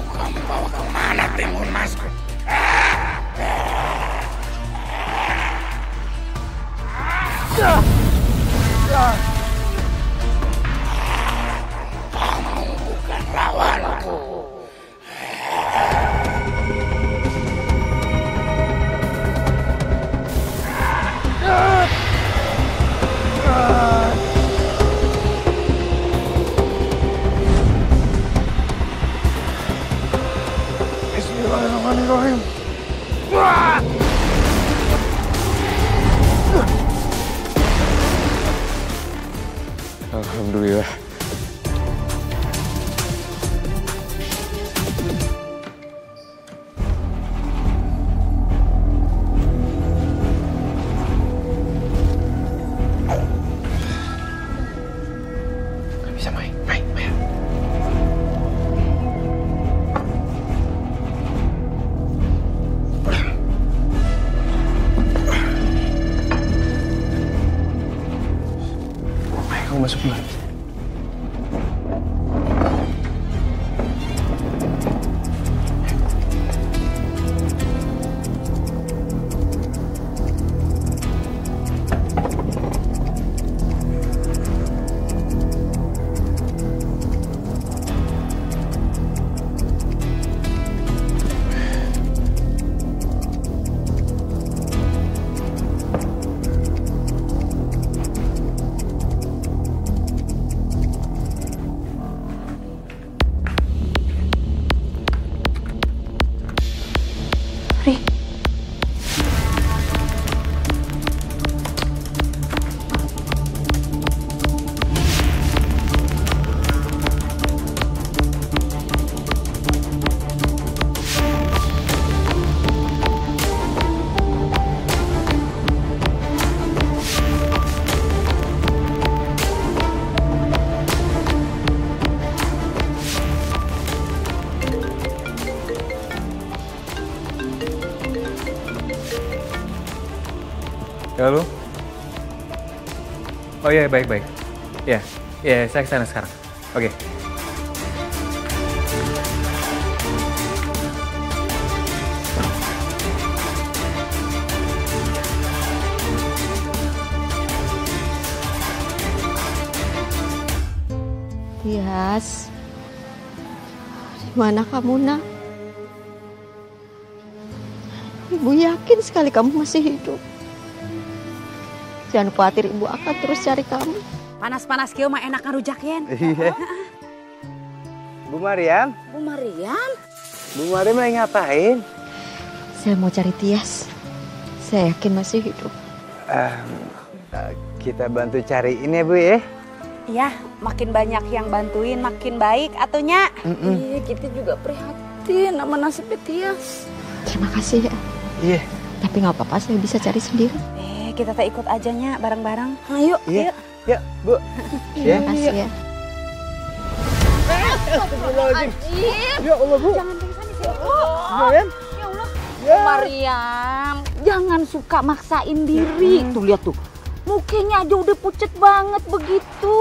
Kamu bawa kemana Timun Masku? Kamu bukan lawanku. Bismillahirrahmanirrahim. Alhamdulillah. Gak bisa main. Kamu masuk dulu. Ri. Halo? Oh iya, baik. Ya, saya kesana sekarang. Oke. Tias, di mana kamu, Nak? Ibu yakin sekali kamu masih hidup. Jangan khawatir, Ibu akan terus cari kamu. Panas-panas kieu mah enak ngarujakeun. Iya. Bu Mariam? Bu Mariam? Bu Mariam lagi ngapain? Saya mau cari Tias. Saya yakin masih hidup. Kita bantu cariin ya, Bu ya. Iya, makin banyak yang bantuin makin baik atunya. Iya, kita juga prihatin sama nasibnya Tias. Terima kasih ya. Iya. Tapi nggak apa-apa, saya bisa cari sendiri. Kita tak ikut aja nya bareng-bareng. Ayo, Iya. Yuk, Bu. Terima kasih ya. Ya Allah, Bu. Jangan pingsan di sini, Bu. Mariam? Ya Allah. Mariam, jangan suka maksain diri. Tuh lihat tuh. Mukanya aja udah pucet banget begitu.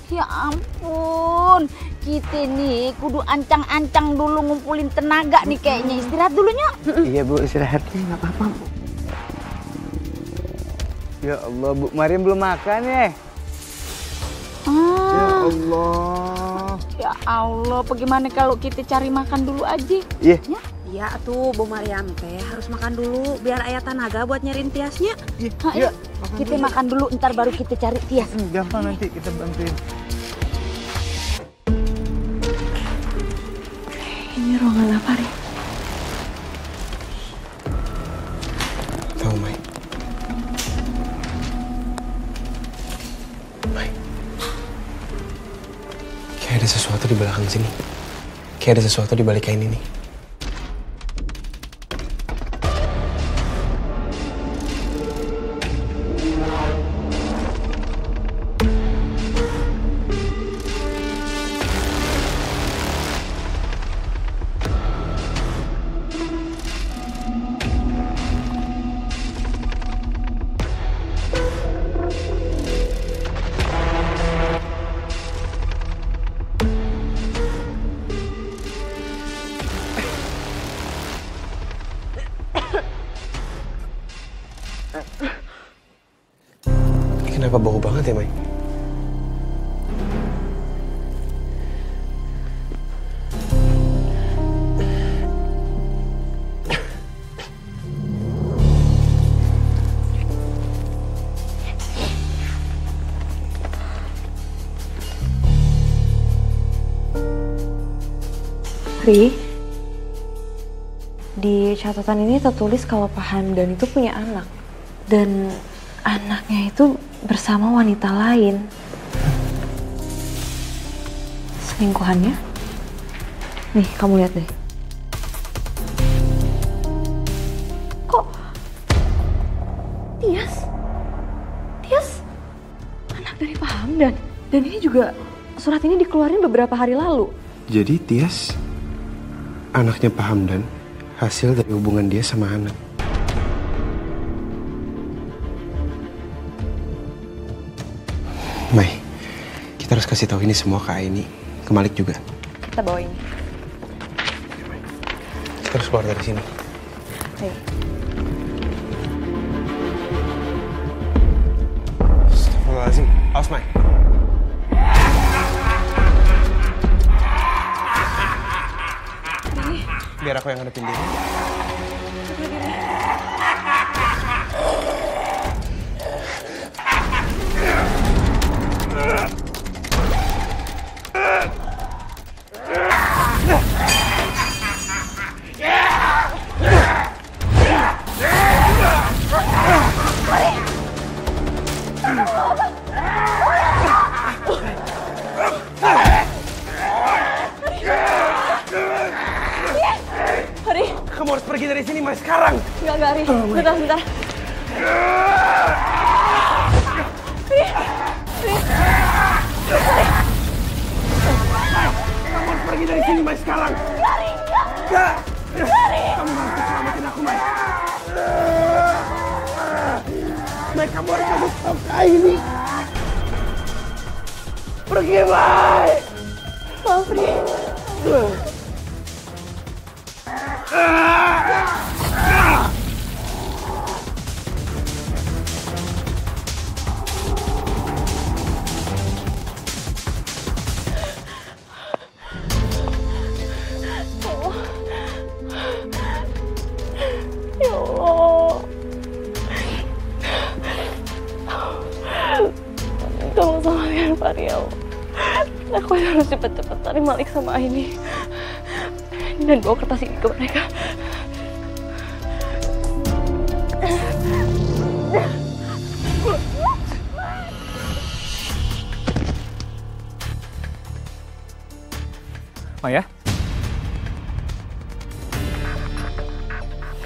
Ya ampun. Kita nih kudu ancang-ancang dulu ngumpulin tenaga nih kayaknya. Istirahat dulunya. Iya, Bu, istirahat. Nggak apa-apa, Bu. Ya Allah, Bu Mariam belum makan ya? Ya Allah. Ya Allah, bagaimana kalau kita cari makan dulu aja? Iya. Iya tuh Bu Mariam teh harus makan dulu biar ayah tenaga buat nyariin Tiasnya. Iya. Kita makan dulu, ntar baru kita cari Tias. Gampang nanti kita bantuin. Ini ruangan apa, Ri? Tahu, Mai. Kayak ada sesuatu di belakang sini. Kayak ada sesuatu di balik kain ini. Kenapa bau banget ya, Mai? Ri, di catatan ini tertulis kalau Pak Hamdan itu punya anak. Dan anaknya itu bersama wanita lain. Selingkuhannya? Nih, kamu lihat deh. Kok Tias? Tias anak dari Pak Hamdan. Dan ini juga surat ini dikeluarin beberapa hari lalu. Jadi Tias anaknya Pak Hamdan, hasil dari hubungan dia sama anak. Mai, kita harus kasih tahu ini semua ke Aini, ke Malik juga. Kita bawa ini. Kita harus keluar dari sini. Ayo. Astagfirullahaladzim. Awas, Mai. Biar aku yang ngadepin dia. harus pergi dari sini, Mai, sekarang. Enggak, Ri. Bentar. Ri. Kamu harus pergi dari sini, Mai, sekarang. Enggak. Kamu harus selamatin aku, Mai. Mai, kamu harus cabut sampai ini. Pergi, Mai. Maaf, Ri. Ya Allah. Tolong selamatkan Fahri, ya Allah. Aku harus cepat-cepat cari Malik sama Aini dan bawa kertas ini ke mereka. Maya?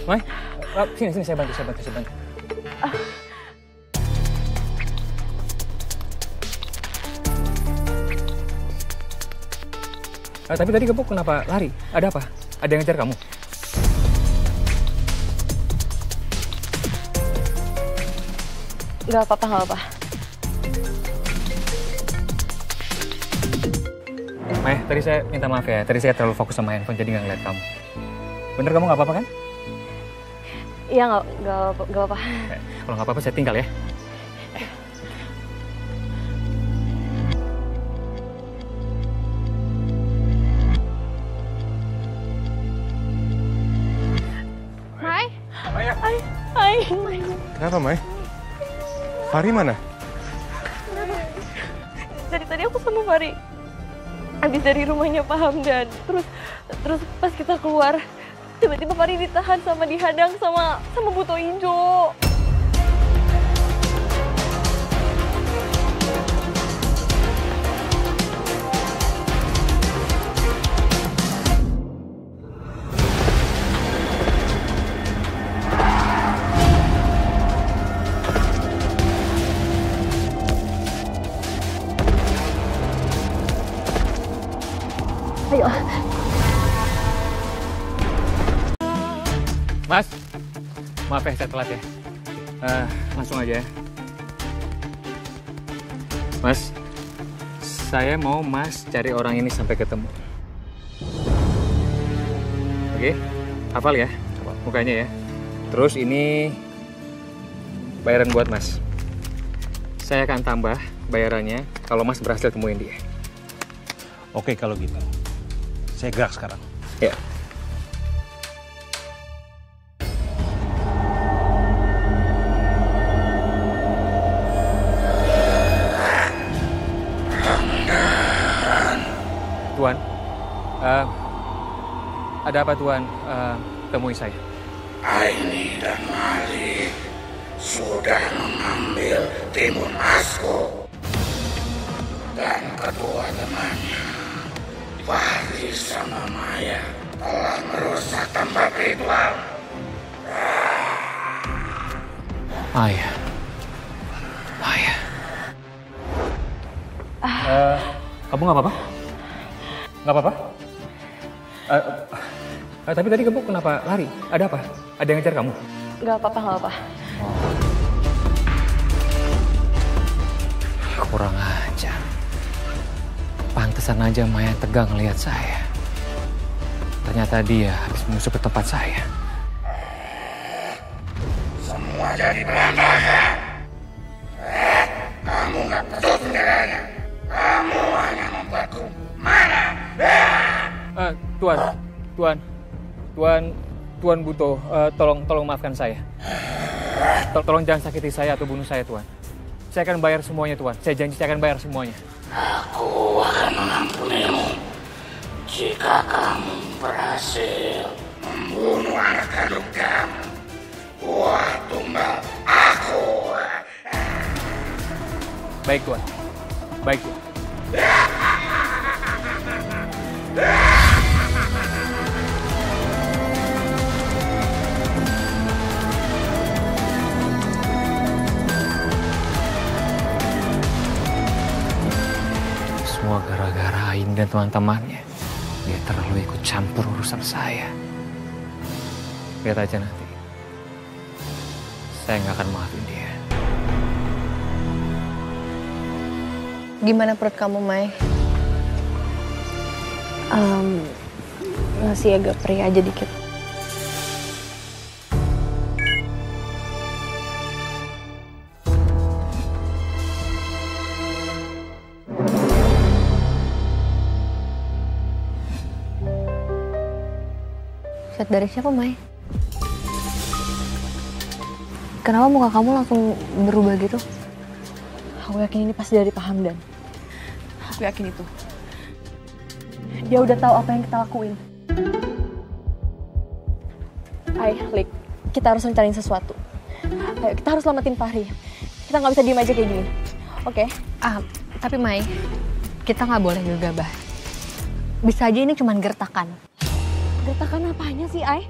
Mai? Sini, saya bantu. Tapi tadi kamu kenapa lari? Ada apa? Ada yang ngejar kamu? Gak apa-apa. Maya, tadi saya minta maaf ya. Tadi saya terlalu fokus sama handphone jadi nggak ngeliat kamu. Bener kamu nggak apa-apa kan? Iya, nggak apa-apa. Kalau nggak apa-apa saya tinggal ya. Hai. Kenapa, Mai? Fahri mana? Dari tadi aku sama Fahri habis dari rumahnya Pak Hamdan. Terus pas kita keluar, tiba-tiba Fahri ditahan sama dihadang sama Buto Ijo. Ayo. Mas, maaf ya saya telat ya. Langsung aja ya. Mas, saya mau Mas cari orang ini sampai ketemu. Oke, hafal ya mukanya ya. Terus ini bayaran buat Mas. Saya akan tambah bayarannya kalau Mas berhasil temuin dia. Oke kalau gitu. Saya gerak sekarang. Ya. Tuan, ada apa Tuan? Temui saya. Aini dan Malik sudah mengambil timun asku dan kedua temannya. Fahri sama Maya telah merusak tempat ritual. Maya. Kamu nggak apa-apa? Nggak apa-apa? Tapi tadi kamu kenapa lari? Ada apa? Ada yang ngejar kamu? Nggak apa-apa. Kurang ajar. Pantesan aja Maya tegang ngelihat saya. Ternyata dia habis menyusup ke tempat saya. Semua jadi berantakan. Kamu nggak perlu sebenarnya. Kamu hanya membuatku marah. Tuan Buto, tolong maafkan saya. Tolong jangan sakiti saya atau bunuh saya, Tuan. Saya akan bayar semuanya, Tuan. Saya janji saya akan bayar semuanya. Aku akan mengampunimu jika kamu berhasil membunuh anak kandung kamu. Wah, tumbal aku. Baik, Tuan. Baik, Tuan. dan teman-temannya, dia terlalu ikut campur urusan saya. Lihat aja nanti. Saya nggak akan maafin dia. Gimana perut kamu, Mai? Masih agak perih aja dikit. Chat dari siapa, Mai? Kenapa muka kamu langsung berubah gitu? Aku yakin ini pasti dari Pak Hamdan. Aku yakin itu. Dia udah tahu apa yang kita lakuin. Ayo, Lik. Kita harus rencanain sesuatu. Ayo, kita harus selamatin Fahri. Kita nggak bisa diem aja kayak gini. Oke? Tapi Mai, kita nggak boleh gegabah. Bisa aja ini cuma gertakan. Gertakan apanya sih, Ai?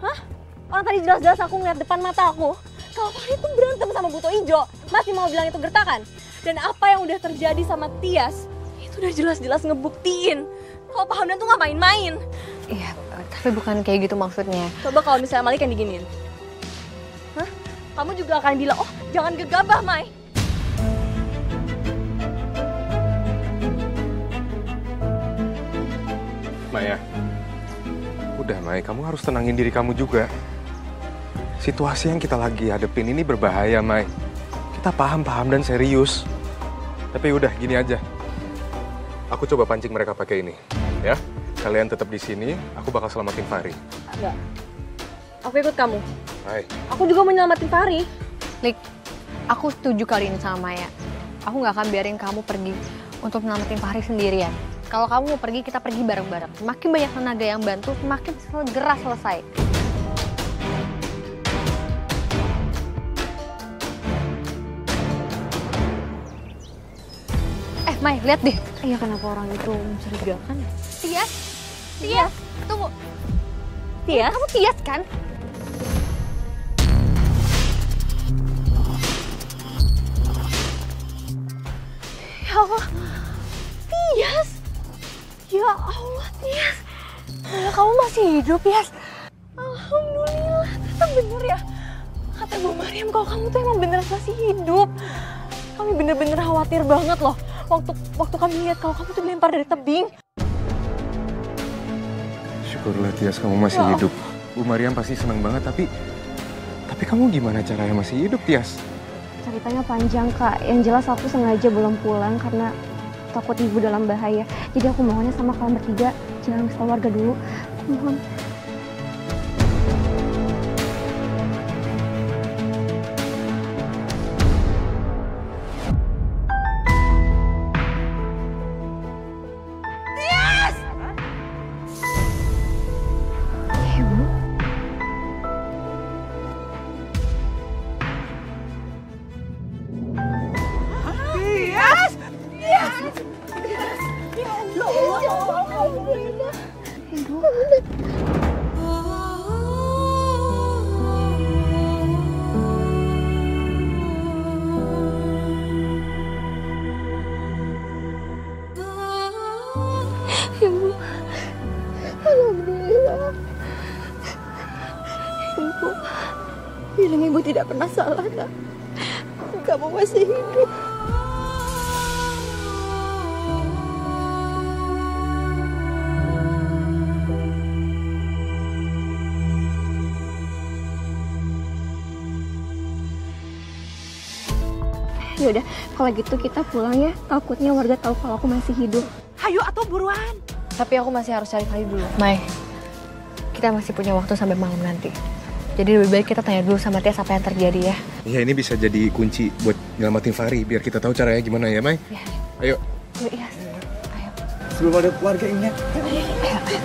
Hah? Orang tadi jelas-jelas aku ngeliat depan mata aku. Kalau Fahri tuh berantem sama Buto Ijo, masih mau bilang itu gertakan. Dan apa yang udah terjadi sama Tias, itu udah jelas-jelas ngebuktiin kalau Pak Hamdan tuh gak main-main. Iya, tapi bukan kayak gitu maksudnya. Coba kalau misalnya Malik yang diginiin. Hah? Kamu juga akan bilang, oh jangan gegabah, Mai. Maya, udah Mai, kamu harus tenangin diri kamu juga. Situasi yang kita lagi hadepin ini berbahaya, Mai. Kita paham dan serius. Tapi udah, gini aja. Aku coba pancing mereka pakai ini, ya. Kalian tetap di sini, aku bakal selamatin Fahri. Enggak. Aku ikut kamu. Hai. Aku juga mau nyelamatin Fahri. Lik, aku setuju kali ini sama Maya. Aku nggak akan biarin kamu pergi untuk nyelamatin Fahri sendirian. Kalau kamu mau pergi, kita pergi bareng-bareng. Semakin banyak tenaga yang bantu, semakin segera selesai. Mai, lihat deh. Iya, kenapa orang itu mencurigakan? Tias, tunggu. Tias? Kamu Tias kan? Ya Allah, Tias. Ya Allah, Tias. Kamu masih hidup, Tias. Alhamdulillah, ternyata bener ya. Kata Bu Mariam kalau kamu tuh emang beneran masih hidup. Kami bener-bener khawatir banget loh. Waktu kami lihat kalau kamu tuh dilempar dari tebing. Syukurlah Tias, kamu masih hidup. Bu Mariam pasti senang banget, tapi kamu gimana caranya masih hidup, Tias? Ceritanya panjang, Kak. Yang jelas aku sengaja belum pulang karena takut ibu dalam bahaya. Jadi aku mohonnya sama kalian bertiga, jangan kasih tahu warga dulu. Aku mohon. Ibu, alhamdulillah. Ibu, bilang ibu tidak pernah salah, Nak. Kamu masih hidup. Yaudah, kalau gitu kita pulang ya. Takutnya warga tahu kalau aku masih hidup. Ayo atau buruan. Tapi aku masih harus cari Fahri dulu. Mai, kita masih punya waktu sampai malam nanti. Jadi lebih baik kita tanya dulu sama Tias apa yang terjadi ya. Iya, ini bisa jadi kunci buat nyelamatin Fahri, biar kita tahu caranya gimana ya, Mai? Ya. Ayo. Iya. Ayo. Sebelum ada keluarga ingat. Ayo.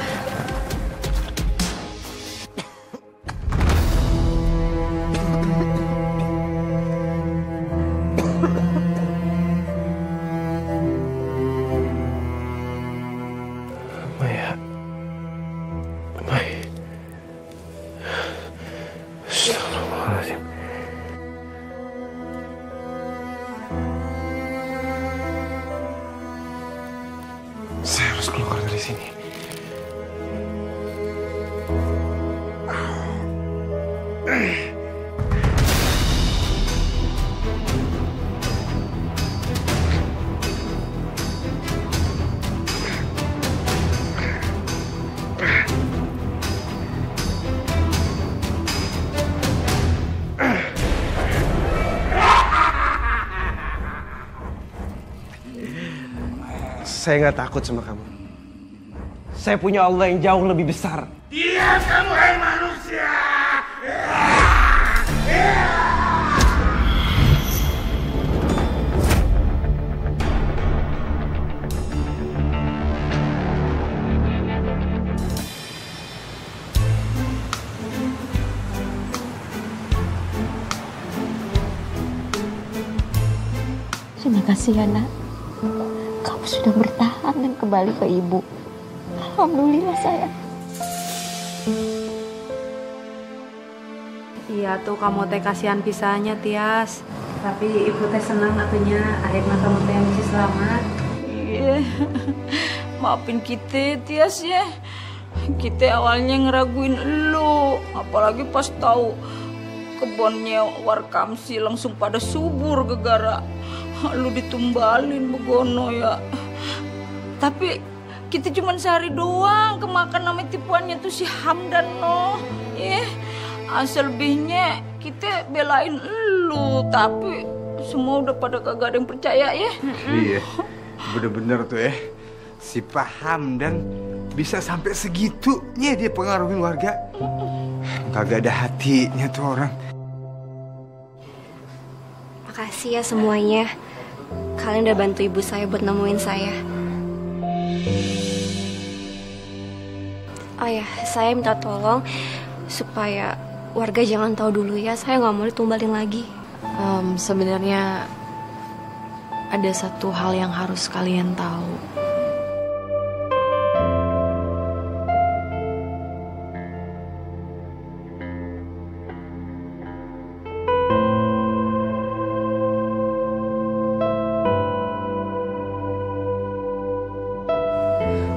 Saya nggak takut sama kamu. Saya punya Allah yang jauh lebih besar. Diam kamu, hai manusia! Terima kasih ya, Nak. Kamu sudah bertahan dan kembali ke Ibu. Alhamdulillah, sayang. Iya tuh kamu teh kasihan pisahnya Tias. Tapi ibu teh senang atunya akhirnya kamu teh masih selamat. Iya. Maafin kita Tias ya. Kita awalnya ngeraguin elu, apalagi pas tahu kebunnya Warkamsi langsung pada subur gegara lu ditumbalin begono ya. Tapi kita cuma sehari doang kemakan nama tipuannya tuh si Hamdan no. Asal lebihnya kita belain elu, tapi semua udah pada kagak ada yang percaya ya. Iya, bener-bener tuh ya. Si Pak Hamdan bisa sampai segitunya dia pengaruhin warga. Kagak ada hatinya tuh orang. Makasih ya semuanya. Kalian udah bantu ibu saya buat nemuin saya. Oh ya, saya minta tolong supaya warga jangan tahu dulu ya. Saya nggak mau ditumbalin lagi. Sebenarnya ada satu hal yang harus kalian tahu.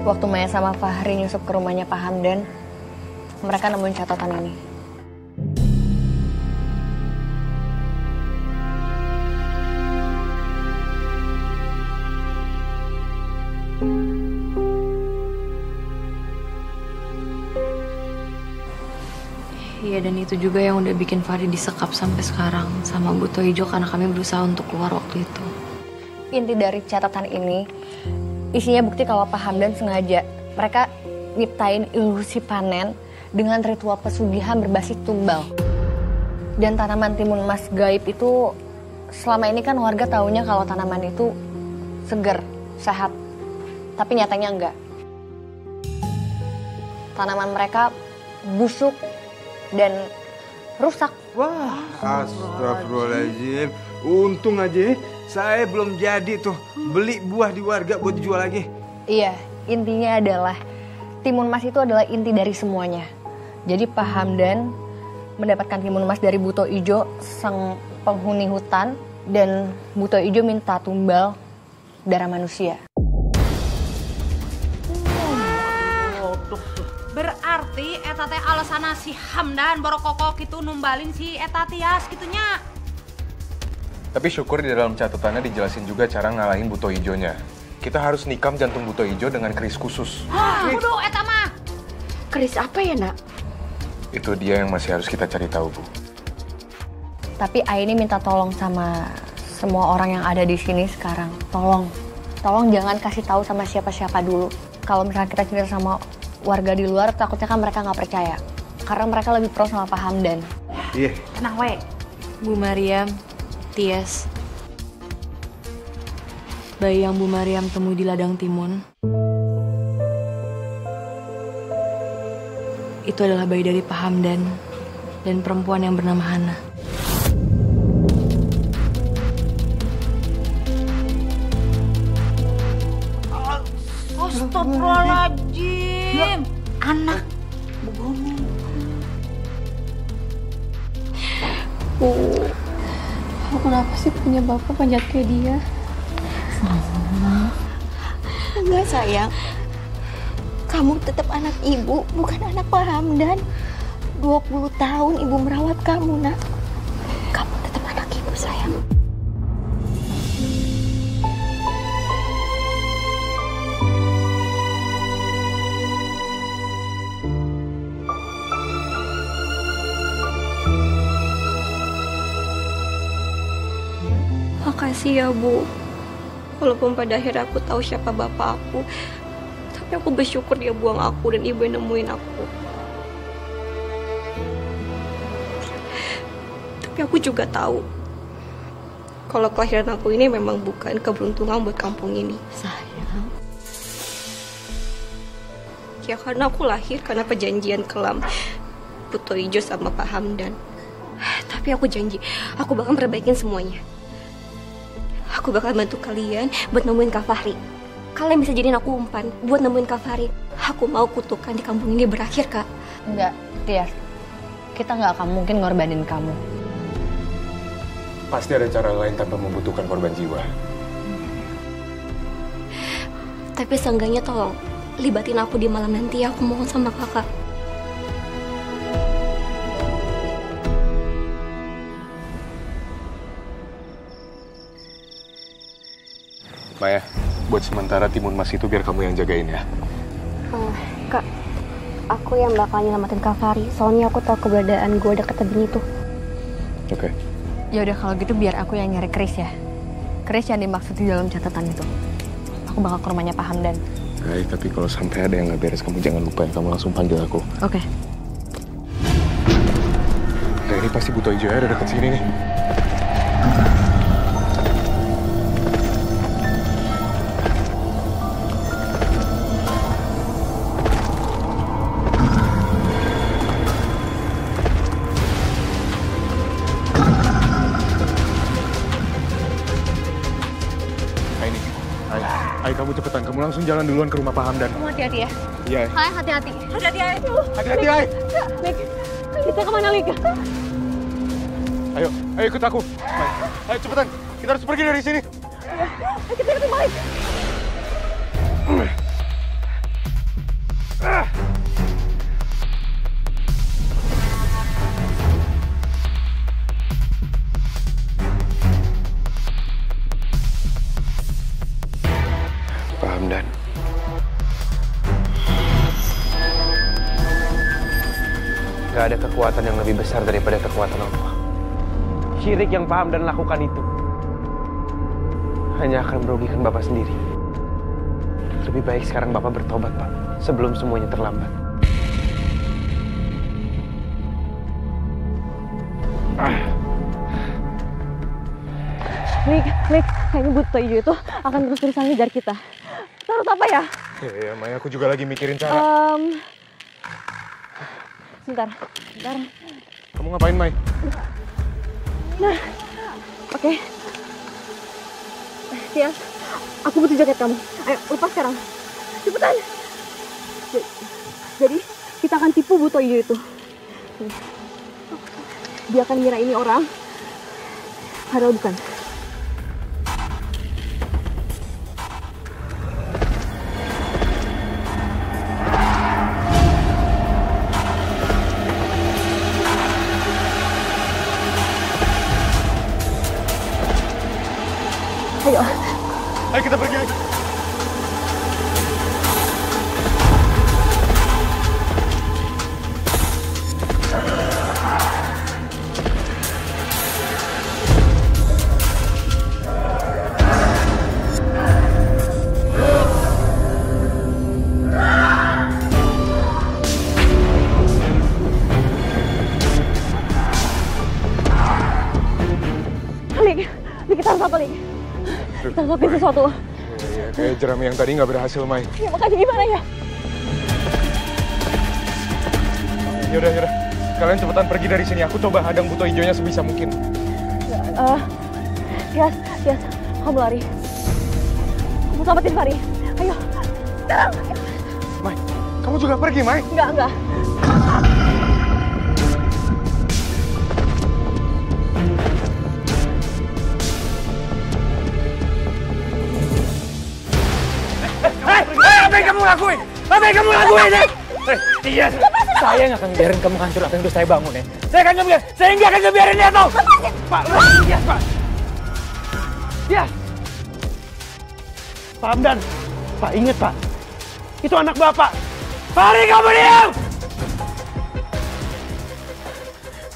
Waktu Maya sama Fahri nyusup ke rumahnya Pak Hamdan, mereka nemuin catatan ini. Iya, dan itu juga yang udah bikin Fahri disekap sampai sekarang sama Bu Toijo karena kami berusaha untuk keluar waktu itu. Inti dari catatan ini isinya bukti kalau Pak Hamdan sengaja mereka nyiptain ilusi panen dengan ritual pesugihan berbasis tumbal. Dan tanaman timun emas gaib itu selama ini kan warga taunya kalau tanaman itu segar, sehat. Tapi nyatanya enggak. Tanaman mereka busuk dan rusak. Wah, astagfirullahaladzim. Untung aja saya belum jadi tuh beli buah di warga buat dijual lagi. Iya, intinya adalah timun emas itu adalah inti dari semuanya. Jadi Pak Hamdan mendapatkan timun emas dari Bu Toijo, sang penghuni hutan, dan Bu Toijo minta tumbal darah manusia. Berarti eta teh alasana si Hamdan borokokok itu numbalin si eta Tias gitunya. Tapi syukur di dalam catatannya dijelasin juga cara ngalahin Bu Toijonya. Kita harus nikam jantung Bu Toijo dengan keris khusus. Kudu eta mah. Keris apa ya, Nak? Itu dia yang masih harus kita cari tahu, Bu. Tapi Aini minta tolong sama semua orang yang ada di sini sekarang. Tolong jangan kasih tahu sama siapa-siapa dulu. Kalau misalnya kita cerita sama warga di luar, takutnya kan mereka nggak percaya. Karena mereka lebih pro sama Pak Hamdan. Iya. Tenang we. Bu Mariam, Tias, bayi yang Bu Mariam temui di ladang timun, itu adalah bayi dari Pak Hamdan dan perempuan yang bernama Hana. Astagfirullahaladzim. Anak begono. Aku kenapa sih punya bapak panjat kayak dia? Enggak, sayang. Kamu tetap anak ibu, bukan anak Pak Hamdan. 20 tahun ibu merawat kamu, nak. Kamu tetap anak ibu, sayang. Makasih ya, Bu. Walaupun pada akhirnya aku tahu siapa bapak aku, tapi aku bersyukur dia buang aku dan ibu yang nemuin aku. Tapi aku juga tahu kalau kelahiran aku ini memang bukan keberuntungan buat kampung ini. Sayang. Ya karena aku lahir karena perjanjian kelam Buto Ijo sama Pak Hamdan. Tapi aku janji, aku bakal perbaikin semuanya. Aku bakal bantu kalian buat nemuin Kak Fahri. Kalian bisa jadiin aku umpan buat nemuin Kak Fahri. Aku mau kutukan di kampung ini berakhir, Kak. Enggak, Tias. Kita nggak akan mungkin ngorbanin kamu. Pasti ada cara lain tanpa membutuhkan korban jiwa. Tapi seenggaknya tolong libatin aku di malam nanti. Aku mohon sama kakak. Maya, buat sementara Timun Mas itu biar kamu yang jagain ya. Kak, aku yang bakal nyelamatin Kak Fahri. Soalnya aku tahu keberadaan gue dekat tebing itu. Oke. Ya udah kalau gitu biar aku yang nyari Chris ya. Chris yang dimaksud di dalam catatan itu. Aku bakal ke rumahnya Pak Hamdan. Baik, tapi kalau sampai ada yang nggak beres, kamu jangan lupa ya, kamu langsung panggil aku. Oke. Nah, ini pasti Buto Ijo ya, ada dekat sini nih. Kamu cepetan, kamu langsung jalan duluan ke rumah Pak Hamdan. Kamu hati-hati ya. Iya. Hai, hati-hati. Hati-hati, Ay. Hati-hati, Ay. Lik, kita kemana, Lik? Ayo ikut aku. Ayo cepetan, kita harus pergi dari sini. Ayo, kita ikut balik. Dan gak ada kekuatan yang lebih besar daripada kekuatan Allah. Syirik yang paham dan lakukan itu hanya akan merugikan Bapak sendiri. Lebih baik sekarang Bapak bertobat, Pak, sebelum semuanya terlambat. Lik, kayaknya Buto Ijo itu akan terus-terusan ngejar kita. Terus apa ya? Iya, Maya, aku juga lagi mikirin cara. Sebentar. Kamu ngapain, Mai? Nah, oke. Tias, aku butuh jaket kamu. Ayo, lepas sekarang. Cepetan. Jadi, kita akan tipu Buto Ijo itu. Dia akan ngira ini orang, padahal bukan. Ayo kita pergi aja. Lik, kita harus apa, Lik? Kita harus lakuin sesuatu. Iya, kayak jerami yang tadi nggak berhasil, Mai. Ya, makanya gimana ya? Yaudah. Kalian cepetan pergi dari sini. Aku coba hadang Buto Ijonya sebisa mungkin. Tias, kamu lari. Kamu selamatin Fahri. Ayo, sekarang. Mai, kamu juga pergi, Mai? Enggak. Apa yang kamu lakuin? Apa yang kamu lakuin? Tias, saya nggak akan biarin kamu hancur apa yang udah saya bangun ya. Saya nggak akan ngebiarin dia tuh. Pak, Tias, Pak. Tias. Pak Hamdan, Pak inget Pak, itu anak Bapak. Fahri, kamu diam!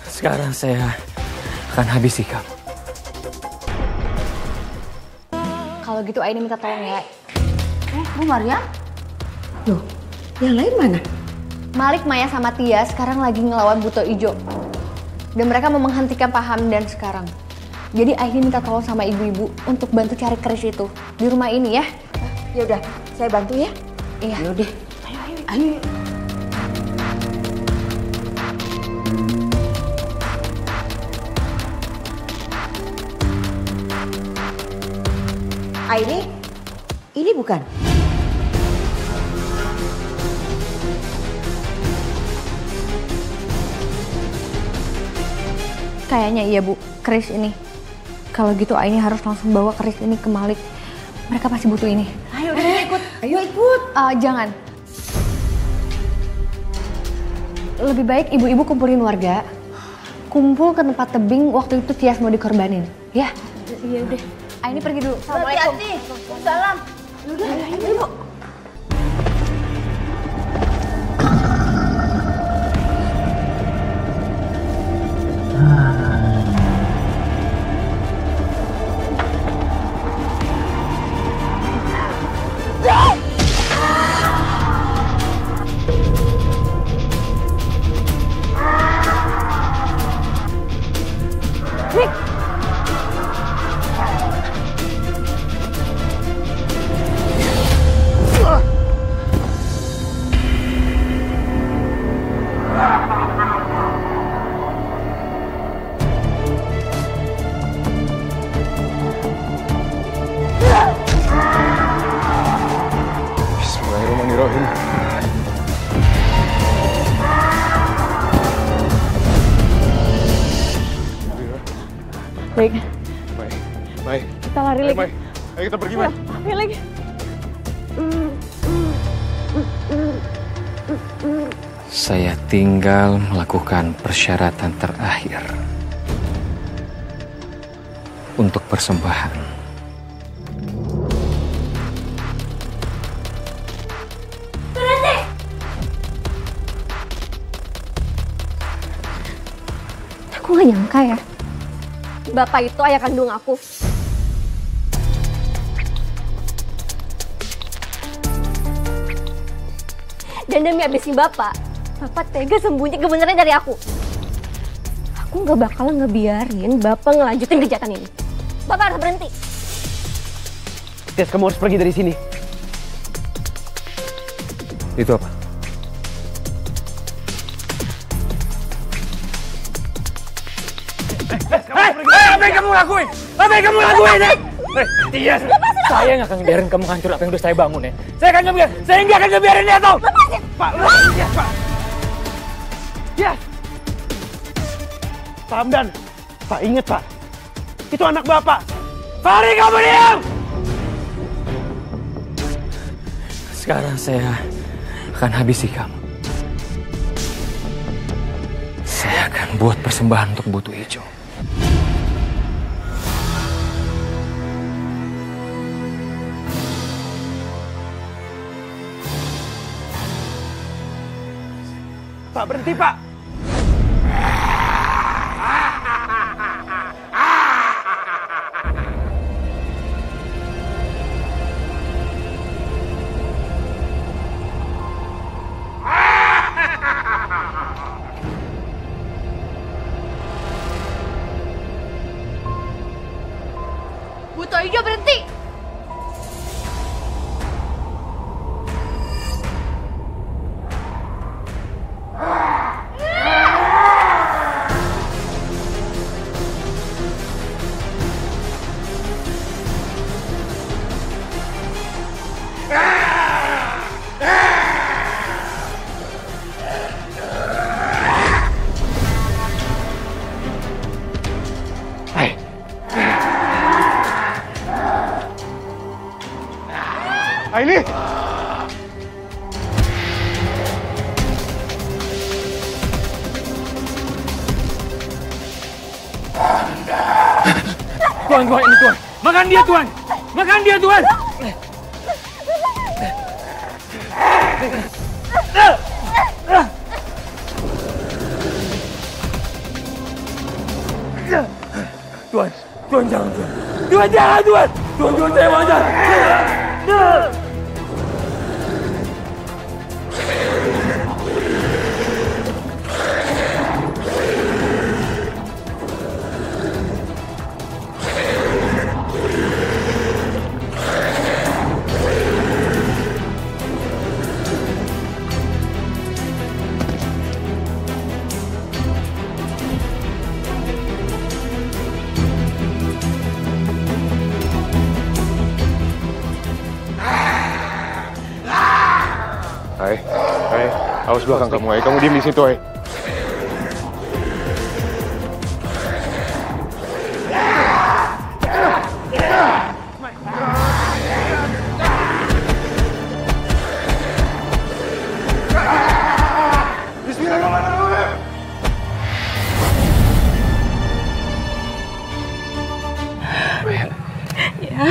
Sekarang saya akan habisi kamu. Kalau gitu Aini minta tolong ya. Bu Maryam? Loh, yang lain mana? Malik, Maya sama Tia sekarang lagi ngelawan Buto Ijo. Dan mereka mau menghentikan Pak Hamdan sekarang. Jadi Aini minta tolong sama ibu-ibu untuk bantu cari keris itu di rumah ini ya. Ya udah, saya bantu ya. Iya. Yaudah. Ayo. Aini, ini bukan? Kayaknya iya Bu, keris ini. Kalau gitu Aini harus langsung bawa keris ini ke Malik. Mereka pasti butuh ini. Ayo ikut. Ayo ikut. Jangan. Lebih baik ibu-ibu kumpulin warga. Kumpul ke tempat tebing waktu itu Tias mau dikorbanin. Ya? Iya udah. Aini pergi dulu. Assalamualaikum. Hati-hati. Salam. Udah, ayo Bu. Bismillahirrahmanirrahim. Baik. Baik. Kita lari lagi. Baik. Ayo kita pergi, Mai. Ayo lagi. Saya tinggal melakukan persyaratan terakhir untuk persembahan. Berhenti! Aku gak nyangka ya. Bapak itu ayah kandung aku. Dan demi habisin Bapak tega sembunyi kebenaran dari aku. Aku gak bakal ngebiarin Bapak ngelanjutin kejahatan ini. Bapak harus berhenti. Tias, kamu harus pergi dari sini. Itu apa? Apa yang kamu lakuin? Apa yang kamu lakuin? Tias, saya nggak akan biarin kamu hancur apa yang udah saya bangun ya. Saya nggak akan ngebiarin dia tuh. Pak, Tias, Pak. Tias. Pak Hamdan, Pak inget Pak, itu anak Bapak. Fahri, kamu diam! Sekarang saya akan habisi kamu. Saya akan buat persembahan untuk Buto Ijo. Pak, berhenti Pak. Buto Ijo, berhenti! Tuan, ini Tuan. Makan dia Tuan. Makan dia Tuan. Tuan jangan Tuan. Tuan jangan Tuan. Tuan saya wajar. Hai, awas belakang kamu, Hai. Kamu diem di situ, Hai. Bismillahirrahmanirrahim. Ya.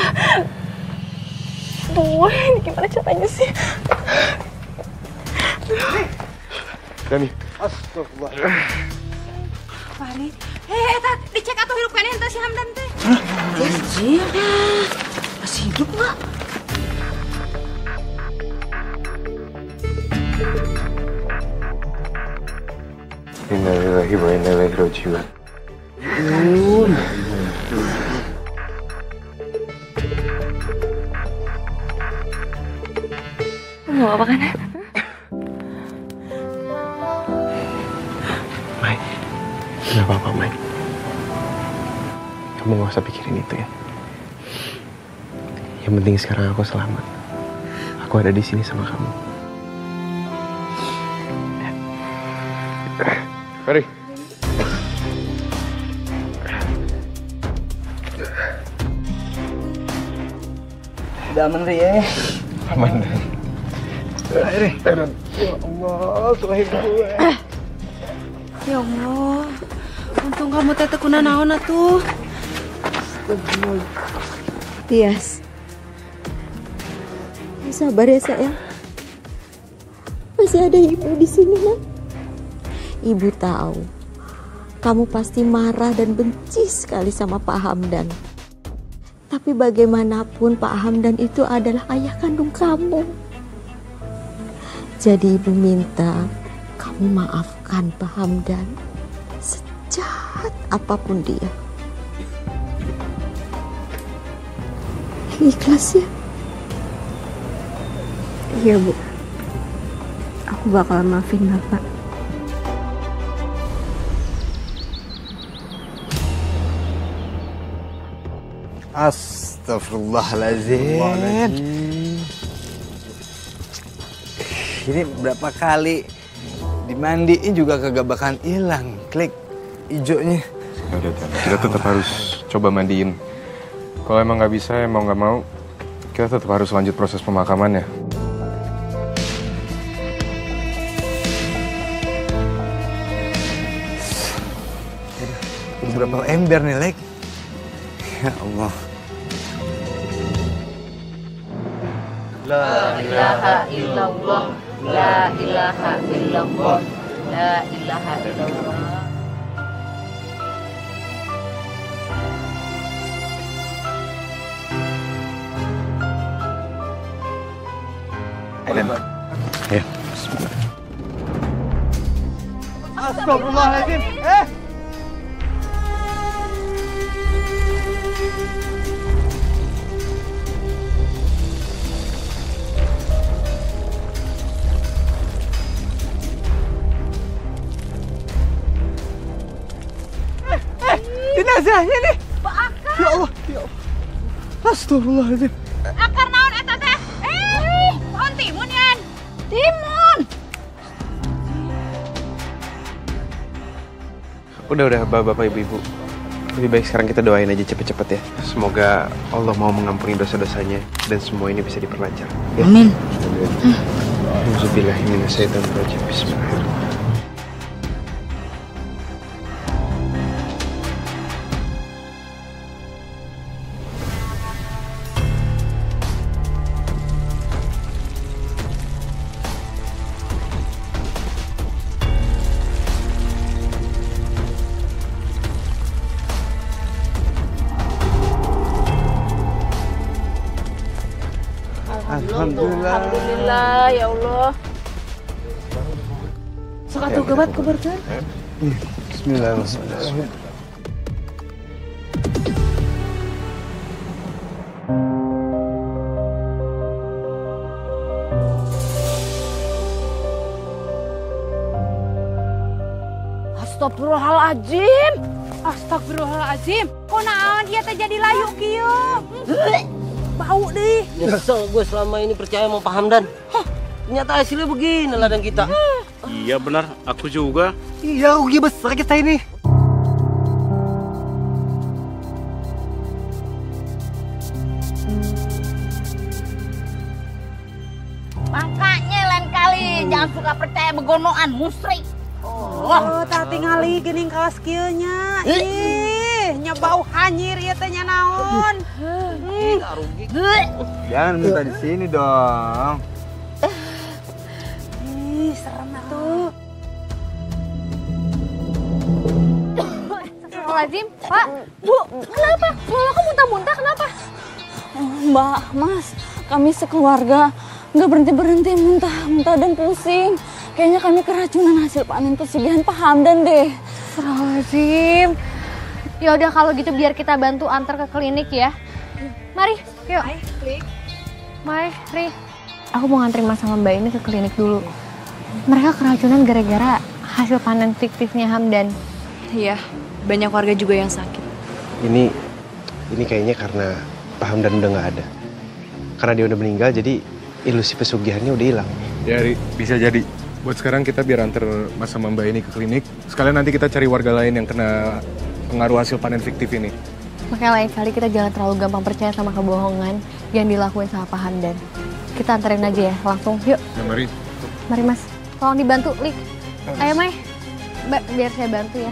Tuh, ini gimana caranya sih? Dani. Astagfirullah. Fahri. Tat, dicek atau hidup kan ente si Hamdan teh. Anjir, masih hidup nggak? Innalillahi wa inna ilaihi raji'un. Mau apa kan? Mai, nggak apa-apa, Mai. Kamu nggak usah pikirin itu ya. Yang penting sekarang aku selamat. Aku ada di sini sama kamu. Mari. Udah aman, Ri, ya? Aman. Ya Allah, terakhir gue. Ya Allah. Untung kamu teh tekuna naon atuh. Tias. Sabar ya, sayang. Masih ada ibu di sini, Nak. Ibu tahu kamu pasti marah dan benci sekali sama Pak Hamdan. Tapi bagaimanapun Pak Hamdan itu adalah ayah kandung kamu. Jadi ibu minta kamu maafkan Pak Hamdan, sejahat apapun dia. Ikhlas ya? Iya, Bu. Aku bakal maafin Bapak. Astagfirullahaladzim. Ini berapa kali dimandiin juga kagak bakalan hilang klik hijaunya. Ya udah, kita tetap harus coba mandiin. Kalau emang nggak bisa, emang nggak mau, kita tetap harus lanjut proses pemakamannya. Udah berapa ember nih, Lek? Ya Allah. La ilaha illallah, la ilaha illallah, la ilaha illallah. Ya. Astagfirullahaladzim. Jenazah ini. Pak Akar. Ya Allah, ya Allah. Astagfirullahaladzim. Akar naon eta teh? Pohon timun yan. Timun. Udah, Bapak Ibu. Lebih baik sekarang kita doain aja cepet-cepet ya. Semoga Allah mau mengampuni dosa-dosanya dan semua ini bisa diperlancar. Ya? Amin. Auzubillahiminasyaitonirrajim. Bismillahirrahmanirrahim. Alhamdulillah. Alhamdulillah ya Allah. Sok atuh kebat kuberkeun. Bismillahirrahmanirrahim. Astagfirullahaladzim. Astagfirullahaladzim. Kok naon dia teh jadi layu kieu? Bau deh. Nyesel gue selama ini percaya sama Pak Hamdan. Ternyata hasilnya begini ladang kita. Iya benar, aku juga. Iya, rugi besar kita ini. Makanya lain kali jangan suka percaya begonoan musyrik. Oh, tadi ngali geuning kaos kieu nya. Ih, nya bau hanyir ieu teh nya naon. Jangan minta di sini dong. Ih, serem atuh. Astagfirullahaladzim, Pak, Bu, kenapa? Lola kok muntah-muntah, kenapa? Mbak, Mas, kami sekeluarga nggak berhenti muntah dan pusing. Kayaknya kami keracunan hasil panen pesugihan Pak Hamdan deh. Astagfirullahaladzim. Ya udah kalau gitu biar kita bantu antar ke klinik ya. Mari, yuk. Mari. Aku mau nganterin Mas sama Mbak ini ke klinik dulu. Mereka keracunan gara-gara hasil panen fiktifnya Hamdan. Iya, banyak warga juga yang sakit. Ini kayaknya karena Pak Hamdan udah nggak ada. Karena dia udah meninggal, jadi ilusi pesugihannya udah hilang. Ya, Ri, bisa jadi. Buat sekarang kita biar antar Mas sama Mbak ini ke klinik. Sekalian nanti kita cari warga lain yang kena pengaruh hasil panen fiktif ini. Makanya lain kali kita jangan terlalu gampang percaya sama kebohongan yang dilakuin sama Pak Hamdan. Kita anterin aja ya, langsung. Yuk. Ya, mari. Mari Mas, tolong dibantu, Lik. Ayo Mai, biar saya bantu ya.